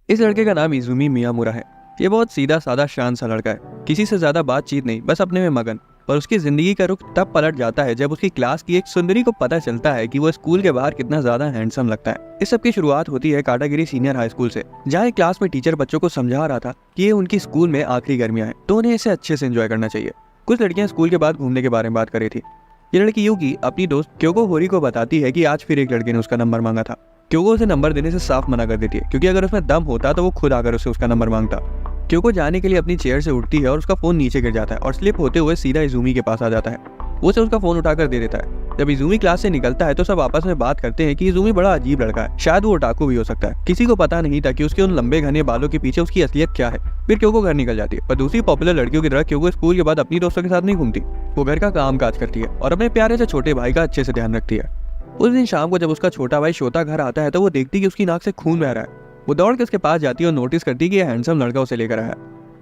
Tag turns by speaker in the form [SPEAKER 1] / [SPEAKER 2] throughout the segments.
[SPEAKER 1] इस लड़के का नाम इजुमी मियामुरा है। ये बहुत सीधा साधा शांत सा लड़का है, किसी से ज्यादा बातचीत नहीं, बस अपने में मगन। पर उसकी जिंदगी का रुख तब पलट जाता है जब उसकी क्लास की एक सुंदरी को पता चलता है कि वो स्कूल के बाहर कितना ज्यादा हैंडसम लगता है। इस सब की शुरुआत होती है काटागिरी सीनियर हाई स्कूल से, जहाँ एक क्लास में टीचर बच्चों को समझा रहा था कि ये उनकी स्कूल में आखिरी गर्मियां हैं, तो उन्हें इसे अच्छे से एंजॉय करना चाहिए। कुछ लड़कियां स्कूल के बाद घूमने के बारे में बात कर रही थी। ये लड़की यूकी अपनी दोस्त क्योको होरी को बताती है कि आज फिर एक लड़के ने उसका नंबर मांगा था। क्योको उसे नंबर देने से साफ मना कर देती है, क्योंकि अगर उसमें दम होता तो वो खुद आकर उसे उसका नंबर मांगता। क्योको जाने के लिए अपनी चेयर से उठती है और उसका फोन नीचे गिर जाता है और स्लिप होते हुए सीधा इजुमी के पास आ जाता है। वो उसे उसका फोन उठाकर दे देता है। जब इजुमी क्लास से निकलता है तो सब आपस में बात करते हैं कि इजुमी बड़ा अजीब लड़का है, शायद वो ओटाकू भी हो सकता है। किसी को पता नहीं था कि उसके उन लंबे घने बालों के पीछे उसकी असलियत क्या है। फिर क्योको घर निकल जाती है, पर दूसरी पॉपुलर लड़कियों की तरह क्योको स्कूल के बाद अपनी दोस्तों के साथ नहीं घूमती। वो घर का काम काज करती है और अपने प्यारे से छोटे भाई का अच्छे से ध्यान रखती है। उस दिन शाम को जब उसका छोटा भाई शोता घर आता है तो वो देखती कि उसकी नाक से खून बह रहा है। वो दौड़ के उसके पास जाती है और नोटिस करती है कि यह हैंडसम लड़का उसे लेकर आया।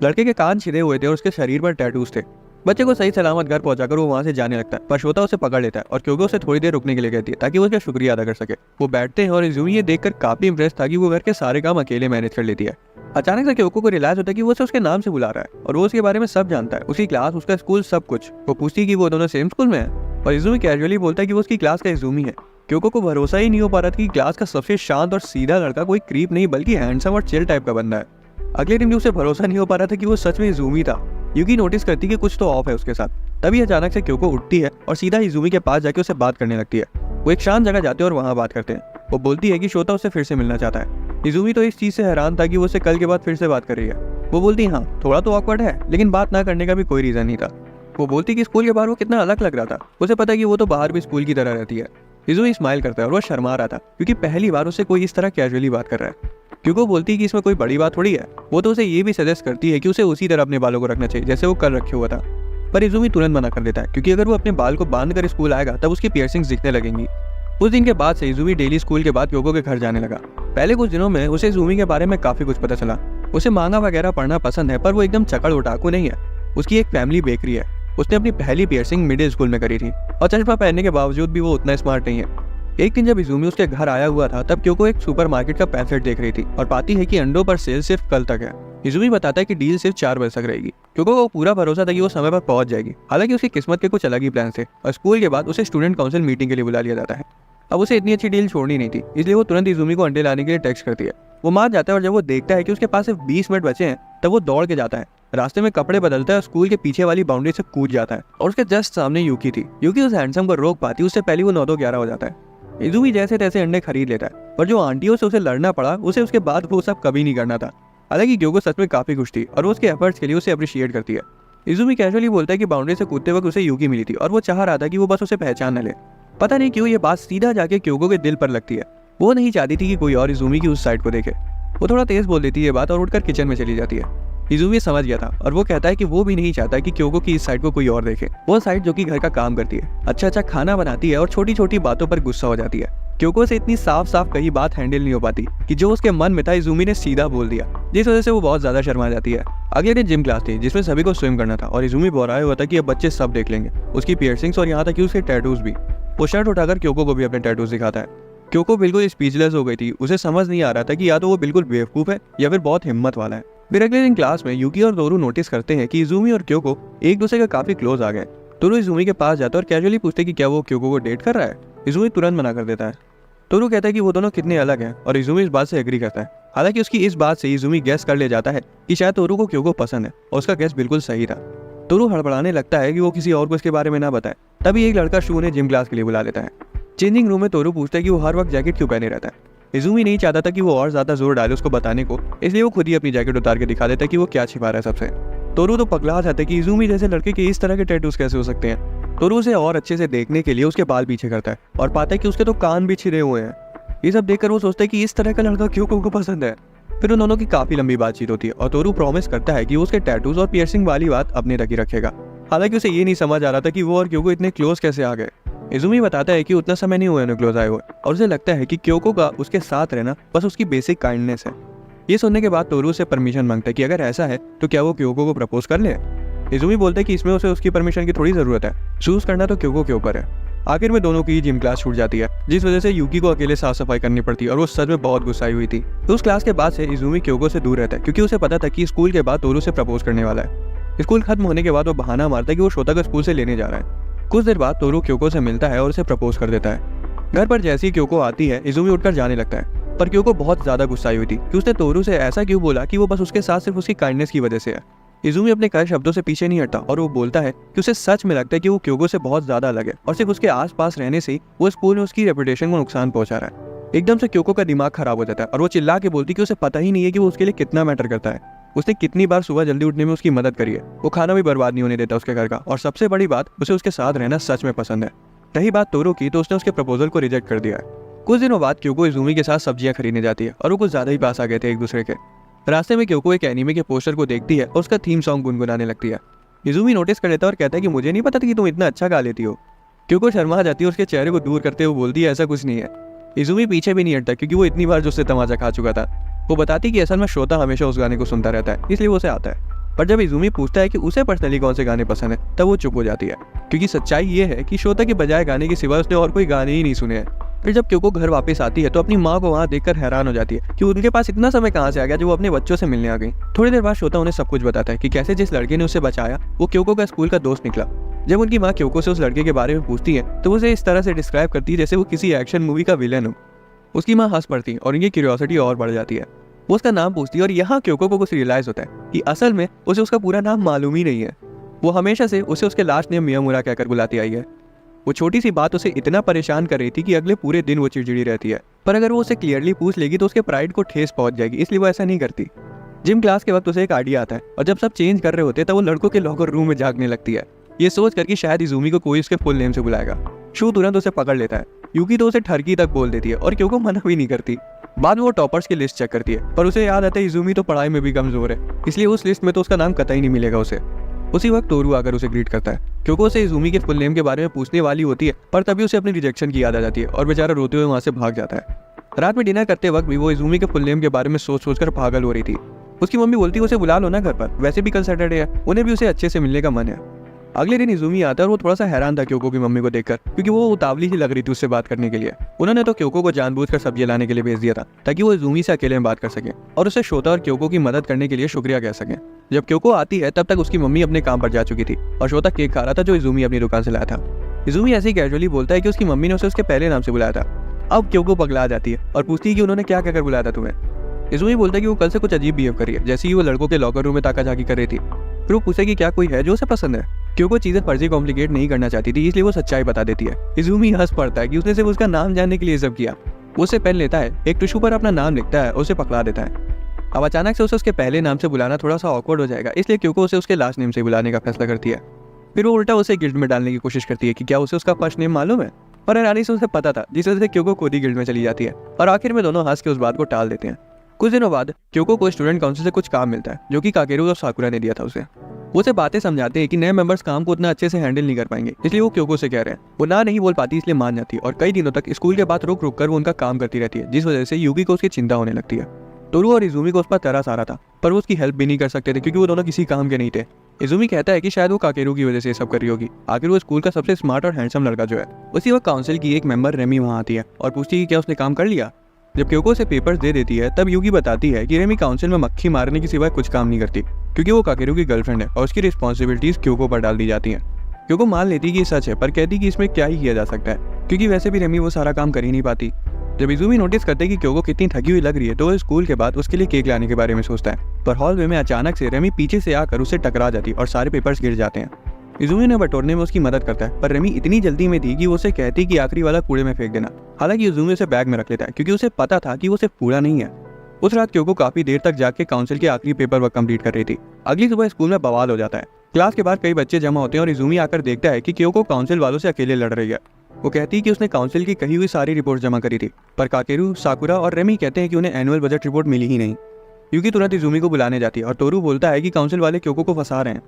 [SPEAKER 1] लड़के के कान छिदे हुए थे और उसके शरीर पर टैटूज थे। बच्चे को सही सलामत घर पहुंचाकर वो वहां से जाने लगता है, पर शोता उसे पकड़ लेता है और क्योंकि उसे थोड़ी देर रुकने के लिए कहती है ताकि वो उसका शुक्रिया अदा कर सके। वो बैठते हैं और इजुमी ये देखकर काफी इंप्रेस था कि वो घर के सारे काम अकेले मैनेज कर लेती है। अचानक से क्योको को रियलाइज होता है कि वो उसे उसके नाम से बुला रहा है और वो उसके बारे में सब जानता है, उसकी क्लास, उसका स्कूल, सब कुछ। वो पूछती है कि वो दोनों सेम स्कूल में है और इजुमी कैजुअली बोलता है कि वो उसकी क्लास का इजुमी है। क्योको को भरोसा ही नहीं हो पा रहा था कि क्लास का सबसे शांत और सीधा लड़का कोई क्रीप नहीं बल्कि हैंडसम और चिल टाइप का बंदा है। अगले दिन भी उसे भरोसा नहीं हो पा रहा था कि वो सच में इजुमी था। यूकी नोटिस करती कि कुछ तो ऑफ है उसके साथ। तभी अचानक से क्योको उठती है और सीधा इजुमी के पास जाके उससे बात करने लगती है। वो एक शांत जगह जाते हैं और वहाँ बात करते हैं। वो बोलती है कि शोता उससे फिर से मिलना चाहता है। इजुमी तो इस चीज से हैरान था कि वो उससे कल के बाद फिर से बात कर रही है। वो बोलती हाँ, थोड़ा तो ऑकवर्ड है, लेकिन बात ना करने का भी कोई रीजन नहीं था। वो बोलती कि स्कूल के बाहर वो कितना अलग लग रहा था। उसे पता है कि वो तो बाहर भी स्कूल की तरह रहती है। इजुमी स्माइल करता है और वो शर्मा रहा था क्योंकि पहली बार उसे कोई इस तरह कैजुअली बात कर रहा है। क्योंकि बोलती है कि इसमें कोई बड़ी बात थोड़ी है। वो तो उसे ये भी सजेस्ट करती है कि उसे उसी तरह अपने बालों को रखना चाहिए जैसे वो कल रखे हुआ था। पर इजुमी तुरंत मना कर देता है क्योंकि अगर वो अपने बाल को बांध कर स्कूल आएगा तब उसकी पियर्सिंग्स दिखने लगेंगी। उस दिन के बाद से इजुमी डेली स्कूल के बाद क्योको के घर जाने लगा। पहले कुछ दिनों में उसे इजुमी के बारे में काफी कुछ पता चला। उसे मांगा वगैरह पढ़ना पसंद है, पर वो एकदम चकड़ ओटाकू नहीं है। उसकी एक फैमिली बेकरी है। उसने अपनी पहली पियर्सिंग मिडिल स्कूल में करी थी और चश्मा पहनने के बावजूद भी वो उतना स्मार्ट नहीं है। एक दिन जब इजुमी उसके घर आया हुआ था तब क्योको एक सुपरमार्केट का पैम्फलेट देख रही थी और पाती है कि अंडों पर सेल सिर्फ कल तक है। इजुमी बताता है कि डील सिर्फ 4 बजे तक रहेगी। क्योंकि वो पूरा भरोसा था कि वो समय पर पहुंच जाएगी। हालांकि उसकी किस्मत के कुछ अलग ही प्लान थे और स्कूल के बाद उसे स्टूडेंट काउंसिल मीटिंग के लिए बुला लिया जाता है। अब उसे इतनी अच्छी डील छोड़नी नहीं थी, इसलिए वो तुरंत इजुमी को अंडे लाने के लिए टेक्स्ट करती है। वो मान जाता है और जब वो देखता है कि उसके पास सिर्फ 20 मिनट बचे हैं तब वो दौड़ के जाता है। रास्ते में कपड़े बदलता है और स्कूल के पीछे वाली बाउंड्री से कूद जाता है और उसके जस्ट सामने यूकी थी। यूकी उस हैंडसम को रोक पाती, उससे पहले वो 9-11 हो जाता है। इजुमी जैसे तैसे अंडे खरीद लेता है, पर जो आंटियों से उसे लड़ना पड़ा उसे उसके बाद वो सब कभी नहीं करना था। हालांकि क्योको सच में काफी खुश थी और वो उसके एफर्ट्स के लिए उसे अप्रिशिएट करती है। इजुमी कैजुअली बोलता है कि बाउंड्री से कूदते वक्त उसे यूकी मिली थी और वो चाह रहा था कि वो बस उसे पहचान न ले। पता नहीं क्यों ये बात सीधा जाके क्योको के दिल पर लगती है। वो नहीं चाहती थी कि कोई और इजुमी की उस साइड को देखे। वो थोड़ा तेज बोल देती है बात और उठकर किचन में चली जाती है। इजुमी समझ गया था और वो कहता है कि वो भी नहीं चाहता कि क्योको की इस साइड को कोई और देखे। वो साइड जो कि घर का काम करती है, अच्छा खाना बनाती है और छोटी छोटी बातों पर गुस्सा हो जाती है। क्योको से इतनी साफ साफ कही बात हैंडल नहीं हो पाती कि जो उसके मन में था इजुमी ने सीधा बोल दिया, जिस वजह से वो बहुत ज्यादा शर्मा जाती है। अगले दिन जिम क्लास थी जिसमें सभी को स्विम करना था और इजुमी बोराया हुआ था कि अब बच्चे सब देख लेंगे, उसकी पियर्सिंग्स और यहाँ तक कि उसके टैटूज भी। वो शर्ट उठाकर क्योको को भी अपने टैटूज दिखाता है। क्योको बिल्कुल स्पीचलेस हो गई थी। उसे समझ नहीं आ रहा था कि या तो वो बिल्कुल बेवकूफ है या फिर बहुत हिम्मत वाला है। फिर अगले दिन क्लास में यूकी और तोरू नोटिस करते हैं कि इजुमी और क्योको एक दूसरे के काफी क्लोज आ गए। तोरू इजुमी के पास जाता है और कैजुअली पूछते कि क्या वो क्योको को डेट कर रहा है। इजुमी तुरंत मना कर देता है। तोरू कहता है कि वो दोनों कितने अलग हैं और इजुमी इस बात से एग्री करता है। हालांकि उसकी इस बात से इजुमी गैस कर ले जाता है कि शायद तोरू को क्योको पसंद है और उसका गैस बिल्कुल सही था। तोरू हड़बड़ाने लगता है कि वो किसी और को इसके बारे में ना बताए। तभी एक लड़का शू ने जिम क्लास के लिए बुला लेता है। चेंजिंग रूम में तोरू पूछता है कि वो हर वक्त जैकेट क्यों पहने रहता है। इजुमी नहीं चाहता था कि वो और ज्यादा जोर डाले उसको बताने को, इसलिए वो खुद ही अपनी जैकेट उतार के दिखा देता है कि वो क्या छिपा रहा है सबसे। तोरू तो पगला जाता है कि इजुमी जैसे लड़के के इस तरह के टैटूज कैसे हो सकते हैं। तोरू उसे और अच्छे से देखने के लिए उसके बाल पीछे करता है और पाता है कि उसके तो कान भी छिरे हुए हैं। ये सब देखकर वो सोचता है कि इस तरह का लड़का क्यों को पसंद है। फिर उन दोनों की काफी लंबी बातचीत होती है और तोरू प्रॉमिस करता है कि वो उसके टैटूज और पियर्सिंग वाली बात अपने तक ही रखेगा। हालांकि उसे ये नहीं समझ आ रहा था कि वो और क्योको इतने क्लोज कैसे आ गए। इजुमी बताता है कि उतना समय नहीं हुआ उन्हें क्लोज आए हुए और उसे लगता है कि क्योको का उसके साथ रहना बस उसकी बेसिक काइंडनेस है। ये सुनने के बाद तोरू से परमिशन मांगता है कि अगर ऐसा है तो क्या वो क्योको को प्रपोज कर ले। इजुमी बोलता है कि इसमें उसे उसकी परमिशन की थोड़ी जरूरत है, चूज करना तो क्योको के ऊपर है। आखिर में दोनों की जिम क्लास छूट जाती है, जिस वजह से यूकी को अकेले साफ सफाई करनी पड़ती है और वो सच में बहुत गुस्साई हुई थी। तो उस क्लास के बाद से इजुमी क्योको से दूर रहता है, क्योंकि उसे पता था कि स्कूल के बाद तोरू से प्रपोज करने वाला है। स्कूल खत्म होने के बाद वो बहाना मारता है कि वो शोता को स्कूल से लेने जा रहा है। कुछ देर बाद तोरू क्योको से मिलता है और उसे प्रपोज कर देता है। घर पर जैसी क्योको आती है, इजुमी उठकर जाने लगता है, पर क्योको बहुत ज्यादा गुस्साई हुई थी कि उसने तोरू से ऐसा क्यों बोला कि वो बस उसके साथ सिर्फ उसकी काइंडनेस की वजह से है। इजुमी अपने कई शब्दों से पीछे नहीं हटता और वो बोलता है कि उसे सच में लगता है कि वो क्योको से बहुत ज्यादा अलग है और सिर्फ उसके आसपास रहने से वो स्कूल में उसकी रेपुटेशन को नुकसान पहुंचा रहा है। एकदम से क्योको का दिमाग खराब हो जाता है और वो चिल्ला के बोलती कि उसे पता ही नहीं है कि वो उसके लिए कितना मैटर करता है। उसने कितनी बार सुबह जल्दी उठने में उसकी मदद करी है, वो खाना भी बर्बाद नहीं होने देता उसके घर का, और सबसे बड़ी बात, उसे उसके साथ रहना सच में पसंद है। रही बात तोरू की, तो उसने उसके प्रपोजल को रिजेक्ट कर दिया है। कुछ दिनों बाद क्योको इजुमी के साथ सब्जियां खरीदने जाती है और वो कुछ ज्यादा ही पास आ गए थे एक दूसरे के। रास्ते में क्योको एक एनीमे के पोस्टर को देखती है और उसका थीम सॉन्ग गुनगुनाने लगती है। इजुमी नोटिस कर लेता है और कहता है कि मुझे नहीं पता था कि तुम इतना अच्छा गा लेती हो। क्योको शर्मा जाती है, उसके चेहरे को दूर करते हुए बोलती है ऐसा कुछ नहीं है। इजुमी पीछे भी नहीं हटता, क्योंकि वो इतनी बार जो उससे तमाचा खा चुका था। वो बताती कि असल में श्रोता हमेशा उस गाने को सुनता रहता है, इसलिए वो उसे आता है। पर जब इजुमी पूछता है कि उसे पर्सनली कौन से गाने पसंद है, तब वो चुप हो जाती है, क्योंकि सच्चाई ये है कि श्रोता के बजाय गाने के सिवा उसने और कोई गाने ही नहीं सुने हैं। फिर जब क्योको घर वापस आती है तो अपनी माँ को वहाँ देखकर हैरान हो जाती है कि उनके पास इतना समय कहाँ से आ गया जो वो अपने बच्चों से मिलने आ गई। थोड़ी देर बाद श्रोता उन्हें सब कुछ बताता है कि कैसे जिस लड़के ने उसे बचाया वो क्योको का स्कूल का दोस्त निकला। जब उनकी माँ क्योको से उस लड़के के बारे में पूछती है तो उसे इस तरह से डिस्क्राइब करती है जैसे वो किसी एक्शन मूवी का विलन हो। उसकी माँ हंस पड़ती है और इनकी क्यूरियोसिटी और बढ़ जाती है। वो उसका नाम पूछती है और यहाँ क्योको को कुछ रियलाइज होता है कि असल में उसे उसका पूरा नाम मालूम ही नहीं है। वो हमेशा से उसे उसके लास्ट नेम मियामुरा कहकर बुलाती आई है। वो छोटी सी बात उसे इतना परेशान कर रही थी कि अगले पूरे दिन वो चिड़चिड़ी रहती है, पर अगर वो उसे क्लियरली पूछ लेगी तो उसके प्राइड को ठेस पहुंच जाएगी, इसलिए वो ऐसा नहीं करती। जिम क्लास के वक्त उसे एक आइडिया आता है और जब सब चेंज कर रहे होते हैं तब वो लड़कों के लॉकर रूम में झांकने लगती है, ये सोच कर कि शायद इजुमी को कोई उसके फुल नेम से बुलाएगा। शू तुरंत उसे पकड़ लेता है। यूकी तो उसे ठरकी तक बोल देती है और क्योंकि मना भी नहीं करती। बाद में वो टॉपर्स की लिस्ट चेक करती है, पर उसे याद आता है इजुमी तो पढ़ाई में भी कमजोर है, इसलिए उस लिस्ट में तो उसका नाम कतई नहीं मिलेगा उसे। उसी वक्त तोरू आकर उसे ग्रीट करता है, क्योंकि उसे इजुमी के फुल नेम के बारे में पूछने वाली होती है, पर तभी उसे अपनी रिजेक्शन की याद आ जाती है और बेचारा रोते हुए वहां से भाग जाता है। रात में डिनर करते वक्त भी वो इजुमी के फुल नेम के बारे में सोच कर पागल हो रही थी। उसकी मम्मी बोलती है उसे बुला लो ना घर पर, वैसे भी कल सैटरडे है, उन्हें भी उसे अच्छे से मिलने का मन है। अगले दिन इजुमी आता है और वो थोड़ा सा हैरान था क्योको की मम्मी को देखकर, क्योंकि वो उतावली ही लग रही थी उससे बात करने के लिए। उन्होंने तो क्योको को जानबूझकर सब्जियां लाने के लिए भेज दिया था ताकि वो इजुमी से अकेले में बात कर सके और उसे श्रोता और क्योको की मदद करने के लिए शुक्रिया कह सके। जब क्योको आती है तब तक उसकी मम्मी अपने काम पर जा चुकी थी और श्रोता केक खा रहा था जो इजुमी अपनी दुकान से लाया था। इजुमी ऐसे ही कैजुअली बोलता है कि उसकी मम्मी ने उसे उसके पहले नाम से बुलाया था। अब क्योको पगला जाती है और पूछती है कि उन्होंने क्या कहकर बुलाया था तुम्हें। इजुमी बोलता है कि वो कल से कुछ अजीब बिहेव करी है, जैसे ही वो लड़कों के लॉकर रूम में ताकाझाकी कर रही थी। फिर वो पूछे कि क्या कोई है जो उसे पसंद है। क्योंकि चीजें फर्जी कॉम्प्लिकेट नहीं करना चाहती थी, इसलिए वो सच्चाई बता देती है। इजुमी हंस पड़ता है कि उसने सिर्फ उसका नाम जानने के लिए सब किया। वो उसे पेन लेता है, एक टिश्यू पर अपना नाम लिखता है और उसे पकड़ा देता है। अब अचानक से उसे उसके पहले नाम से बुलाना थोड़ा सा ऑकवर्ड हो जाएगा, इसलिए क्योंकि उसे उसके लास्ट नेम से बुलाने का फैसला करती है। फिर वो उल्टा उसे गिल्ड में डालने की कोशिश करती है कि क्या उसे उसका फर्स्ट नेम मालूम है, पर हैरानी से उसे पता था, जिस वजह से क्योको खुद ही गिल्ड में चली जाती है और आखिर में दोनों हंस के उस बात को टाल देते हैं। कुछ दिनों बाद क्योको को स्टूडेंट काउंसिल से कुछ काम मिलता है जो कि काकेरू और साकुरा ने दिया था उसे। वो उसे बातें समझाते हैं कि नए मेंबर्स काम को उतना अच्छे से हैंडल नहीं कर पाएंगे, इसलिए वो क्योको से कह रहे हैं। वो ना नहीं बोल पाती, इसलिए मान जाती है और कई दिनों तक स्कूल के बाद रुक कर वो उनका काम करती रहती है, जिस वजह से यूकी को उसकी चिंता होने लगती है। तोरू और इजुमी को उस पर तरस आ रहा था, पर वो उसकी हेल्प भी नहीं कर सकते थे क्योंकि वो दोनों किसी काम के नहीं थे। इजुमी कहता है कि शायद वो काकेरू की वजह से सब कर रही होगी, आखिर वो स्कूल का सबसे स्मार्ट और हैंडसम लड़का जो है। उसी वक्त काउंसिल की एक मेंबर रेमी वहाँ आती है और पूछती है कि क्या उसने काम कर लिया। जब क्योको से पेपर्स दे देती है तब यूकी बताती है कि रेमी काउंसिल में मक्खी मारने के सिवाय कुछ काम नहीं करती, क्योंकि वो काकेरू की गर्लफ्रेंड है और उसकी रिस्पॉन्सिबिलिटीज क्योको पर डाल दी जाती हैं। क्योको मान लेती कि ये सच है, पर कहती कि इसमें क्या ही किया जा सकता है, क्योंकि वैसे भी रेमी वो सारा काम कर ही नहीं पाती। जब इजुमी नोटिस करते कि क्योको कितनी थकी हुई लग रही है तो वो स्कूल के बाद उसके लिए केक लाने के बारे में सोचता है, पर हॉलवे में अचानक से रेमी पीछे से आकर उसे टकरा जाती और सारे पेपर्स गिर जाते हैं। इजुमी ने बटोरने में उसकी मदद करता है, पर रेमी इतनी जल्दी में थी कि वो उसे कहती कि आखिरी वाला कूड़े में फेंक देना। हालांकि इजुमी उसे बैग में रख लेता है क्योंकि उसे पता था कि वो सिर्फ कूड़ा नहीं है। उस रात क्योको काफी देर तक जाके काउंसिल के आखिरी पेपर वर्क कंप्लीट कर रही थी। अगली सुबह स्कूल में बवाल हो जाता है। क्लास के बाद कई बच्चे जमा होते हैं और इजुमी आकर देखता है कि क्योको काउंसिल वालों से अकेले लड़ रही है। वो कहती है कि उसने काउंसिल की कही हुई सारी रिपोर्ट जमा करी थी, पर काकेरू, साकुरा और रेमी कहते हैं कि उन्हें एनुअल बजट रिपोर्ट मिली ही नहीं। यूकी तुरंत इजुमी को बुलाने जाती है और तोरू बोलता है कि काउंसिल वाले क्योको को फंसा रहे हैं।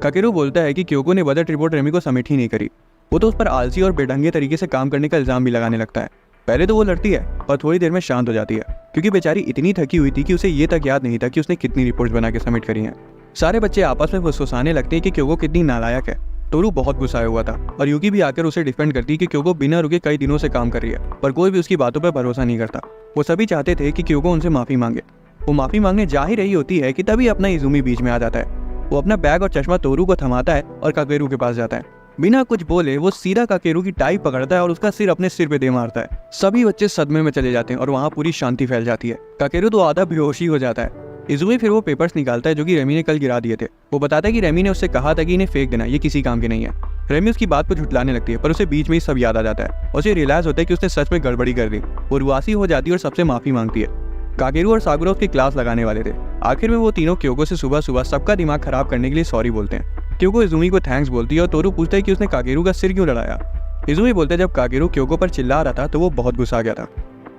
[SPEAKER 1] काकेरू बोलता है कि क्योको ने बजट रिपोर्ट रेमी को सबमिट ही नहीं करी। वो तो उस पर आलसी और बेढंगे तरीके से काम करने का इल्जाम भी लगाने लगता है। पहले तो वो लड़ती है और थोड़ी देर में शांत हो जाती है, क्योंकि बेचारी इतनी थकी हुई थी कि उसे ये तक याद नहीं था कि उसने कितनी रिपोर्ट्स बना के सबमिट करी हैं। सारे बच्चे आपस में फुसफुसाने लगते हैं कि क्योको कितनी नालायक है। तोरू बहुत गुस्साया हुआ था और यूकी भी आकर उसे डिफेंड करती कि क्योको बिना रुके कई दिनों से काम कर रही है, पर कोई भी उसकी बातों पर भरोसा नहीं करता। वो सभी चाहते थे कि क्योको उनसे माफी मांगे। वो माफी मांगने जा ही रही होती है कि तभी अपना इजुमी बीच में आ जाता है। वो अपना बैग और चश्मा तोरू को थमाता है और काकेरू के पास जाता है। बिना कुछ बोले वो सीधा काकेरू की टाई पकड़ता है और उसका सिर अपने सिर पे दे मारता है। सभी बच्चे सदमे में चले जाते हैं और वहाँ पूरी शांति फैल जाती है। काकेरू तो आधा बेहोशी हो जाता है। इजुमी फिर वो पेपर्स निकालता है जो कि रेमी ने कल गिरा दिए थे। वो बताता है कि रेमी ने उससे कहा था कि इन्हें फेंक देना, ये किसी काम के नहीं है। रेमी उसकी बात को झुठलाने लगती है, पर उसे बीच में ही सब याद आ जाता है और उसे रियलाइज होता है कि उसने सच में गड़बड़ी कर दी। वो रुआसी हो जाती है और सबसे माफी मांगती है। काकेरू और साकुरा उसकी क्लास लगाने वाले थे। आखिर में वो तीनों क्योको से सुबह सुबह सबका दिमाग खराब करने के लिए सॉरी बोलते हैं। क्योको इजुमी को थैंक्स बोलती है और तोरू पूछता है कि उसने काकेरू का सिर क्यों लड़ाया। इजुमी बोलता है जब काकेरू क्योको पर चिल्ला रहा था तो वो बहुत गुस्सा आ गया था।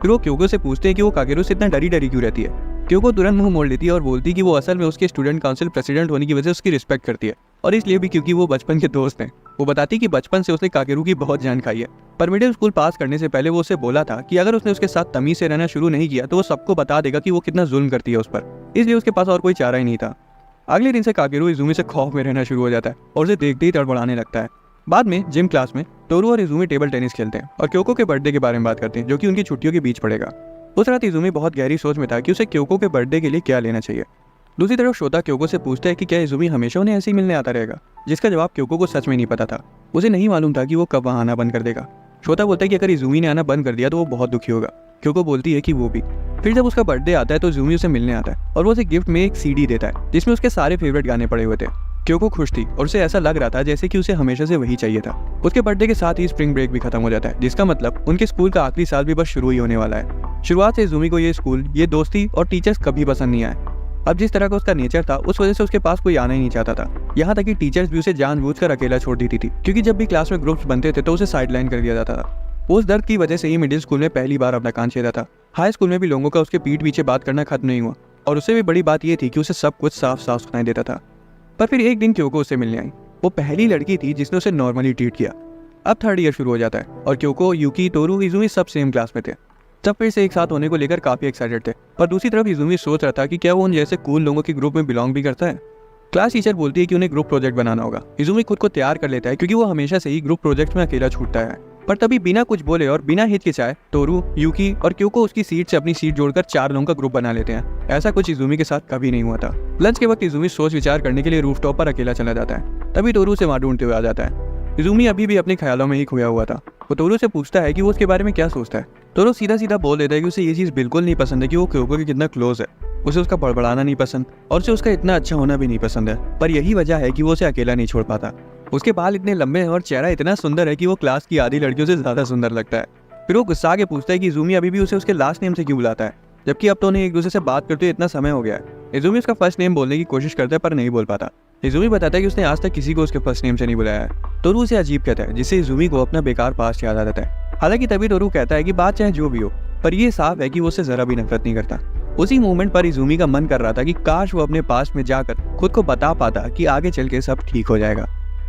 [SPEAKER 1] फिर वो क्योको से पूछते हैं कि वो काकेरू से इतना डरी डरी क्यों रहती है। क्योको तुरंत मुंह मोड़ लेती है और बोलती है कि वो असल में उसके स्टूडेंट काउंसिल प्रेसिडेंट होने की वजह से उसकी रिस्पेक्ट करती है और इसलिए भी क्योंकि वो बचपन के दोस्त हैं। वो बताती कि बचपन से उसने काकेरू की बहुत जान खाई है, पर मिडिल स्कूल पास करने से पहले वो उसे बोला था कि अगर उसने उसके साथ तमीज से रहना शुरू नहीं किया तो वो सबको बता देगा कि वो कितना जुल्म करती है उस पर, इसलिए उसके पास और कोई चारा ही नहीं था। अगले दिन से काकेरू इजुमी से खौफ में रहना शुरू हो जाता है और उसे देखते ही तड़बड़ाने लगता है। बाद में जिम क्लास में तोरू और इजुमी टेबल टेनिस खेलते हैं और क्योको के बर्थडे के बारे में बात करते हैं जो कि उनकी छुट्टियों के बीच पड़ेगा। उस रात इजुमी बहुत गहरी सोच में था कि उसे क्योको के बर्थडे के लिए क्या लेना चाहिए। दूसरी तरफ शोता क्योको से पूछता है कि क्या इजुमी हमेशा उन्हें ऐसे ही मिलने आता रहेगा, जिसका जवाब क्योको को सच में नहीं पता था। उसे नहीं मालूम था कि वो कब वहाँ आना बंद कर देगा। शोता बोलता है कि अगर इजुमी ने आना बंद कर दिया तो वो बहुत दुखी होगा। क्योको बोलती है कि वो भी। फिर जब उसका बर्थडे आता है तो इजुमी उसे मिलने आता है और वो उसे गिफ्ट में एक सीडी देता है जिसमें उसके सारे फेवरेट गाने पड़े हुए थे। क्योको खुश थी और उसे ऐसा लग रहा था जैसे कि उसे हमेशा से वही चाहिए था। उसके बर्थडे के साथ ही स्प्रिंग ब्रेक भी खत्म हो जाता है, जिसका मतलब उनके स्कूल का आखिरी साल भी बस शुरू ही होने वाला है। शुरुआत से इजुमी को ये स्कूल, ये दोस्ती और टीचर्स कभी पसंद नहीं आए। अब जिस तरह का उसका नेचर था उस वजह से उसके पास कोई आना ही नहीं चाहता था। यहाँ तक कि टीचर्स भी उसे जानबूझकर अकेला छोड़ देती थी, क्योंकि जब भी क्लास में ग्रुप्स बनते थे तो उसे साइडलाइन कर दिया जाता था। उस दर्द की वजह से ही मिडिल स्कूल में पहली बार अपना कान छेदा था। हाई स्कूल में भी लोगों का उसके पीठ पीछे बात करना खत्म नहीं हुआ और उससे भी बड़ी बात यह थी कि उसे सब कुछ साफ साफ सुनाई देता था। पर फिर एक दिन क्योको उससे मिलने आई। वो पहली लड़की थी जिसने उसे नॉर्मली ट्रीट किया। अब थर्ड ईयर शुरू हो जाता है और क्योको, यूकी, तोरू, इजुमी सब सेम क्लास में थे। सब फिर से एक साथ होने को लेकर काफी एक्साइटेड थे, पर दूसरी तरफ इजुमी सोच रहा था कि क्या वो उन जैसे कूल लोगों के ग्रुप में बिलोंग भी करता है। क्लास टीचर बोलती है कि उन्हें ग्रुप प्रोजेक्ट बनाना होगा। इजुमी खुद को तैयार कर लेता है क्योंकि वो हमेशा से ही ग्रुप प्रोजेक्ट में अकेला छूटता है। पर तभी बिना कुछ बोले और बिना हिचकिचाए तोरू, यूकी और क्योको उसकी सीट से अपनी सीट जोड़कर 4 लोगों का ग्रुप बना लेते हैं। ऐसा कुछ इजुमी के साथ कभी नहीं हुआ था। लंच के वक्त इजुमी सोच विचार करने के लिए रूफटॉप पर अकेला चला जाता है। तभी तोरू उसे वहां ढूंढते हुए आ जाता है। इजुमी अभी भी अपने ख्यालों में ही खोया हुआ था। वो तोरू से पूछता है कि वो उसके बारे में क्या सोचता है। तोरू सीधा सीधा बोल देता है कि उसे ये चीज़ बिल्कुल नहीं पसंद है कि वो क्योको के कितना क्लोज है। उसे उसका बड़बड़ाना नहीं पसंद और उसे उसका इतना अच्छा होना भी नहीं पसंद है, पर यही वजह है कि वो उसे अकेला नहीं छोड़ पाता। उसके बाल इतने लंबे हैं और चेहरा इतना सुंदर है कि वो क्लास की आधी लड़कियों से ज्यादा सुंदर लगता है। फिर वो गुस्सा के पूछता है कि इजुमी अभी भी उसे उसके लास्ट नेम से क्यों बुलाता है, जबकि अब तो उन्हें एक दूसरे से बात करते हुए इतना समय हो गया है। इजुमी उसका फर्स्ट नेम बोलने की कोशिश करता है पर नहीं बोल पाता। इजुमी बताता है कि उसने आज तक किसी को उसके फर्स्ट नेम से नहीं बुलाया है। तोरू उसे अजीब कहता है, जिससे इजुमी को अपना बेकार पास्ट याद आ जाता है। हालांकि तभी तोरू कहता है कि बात चाहे जो भी हो, पर यह साफ है कि वो उससे जरा भी नफरत नहीं करता। उसी मोमेंट पर इजुमी का मन कर रहा था कि काश वो अपने पास्ट में जाकर खुद को बता पाता कि आगे चल के सब ठीक हो जाएगा।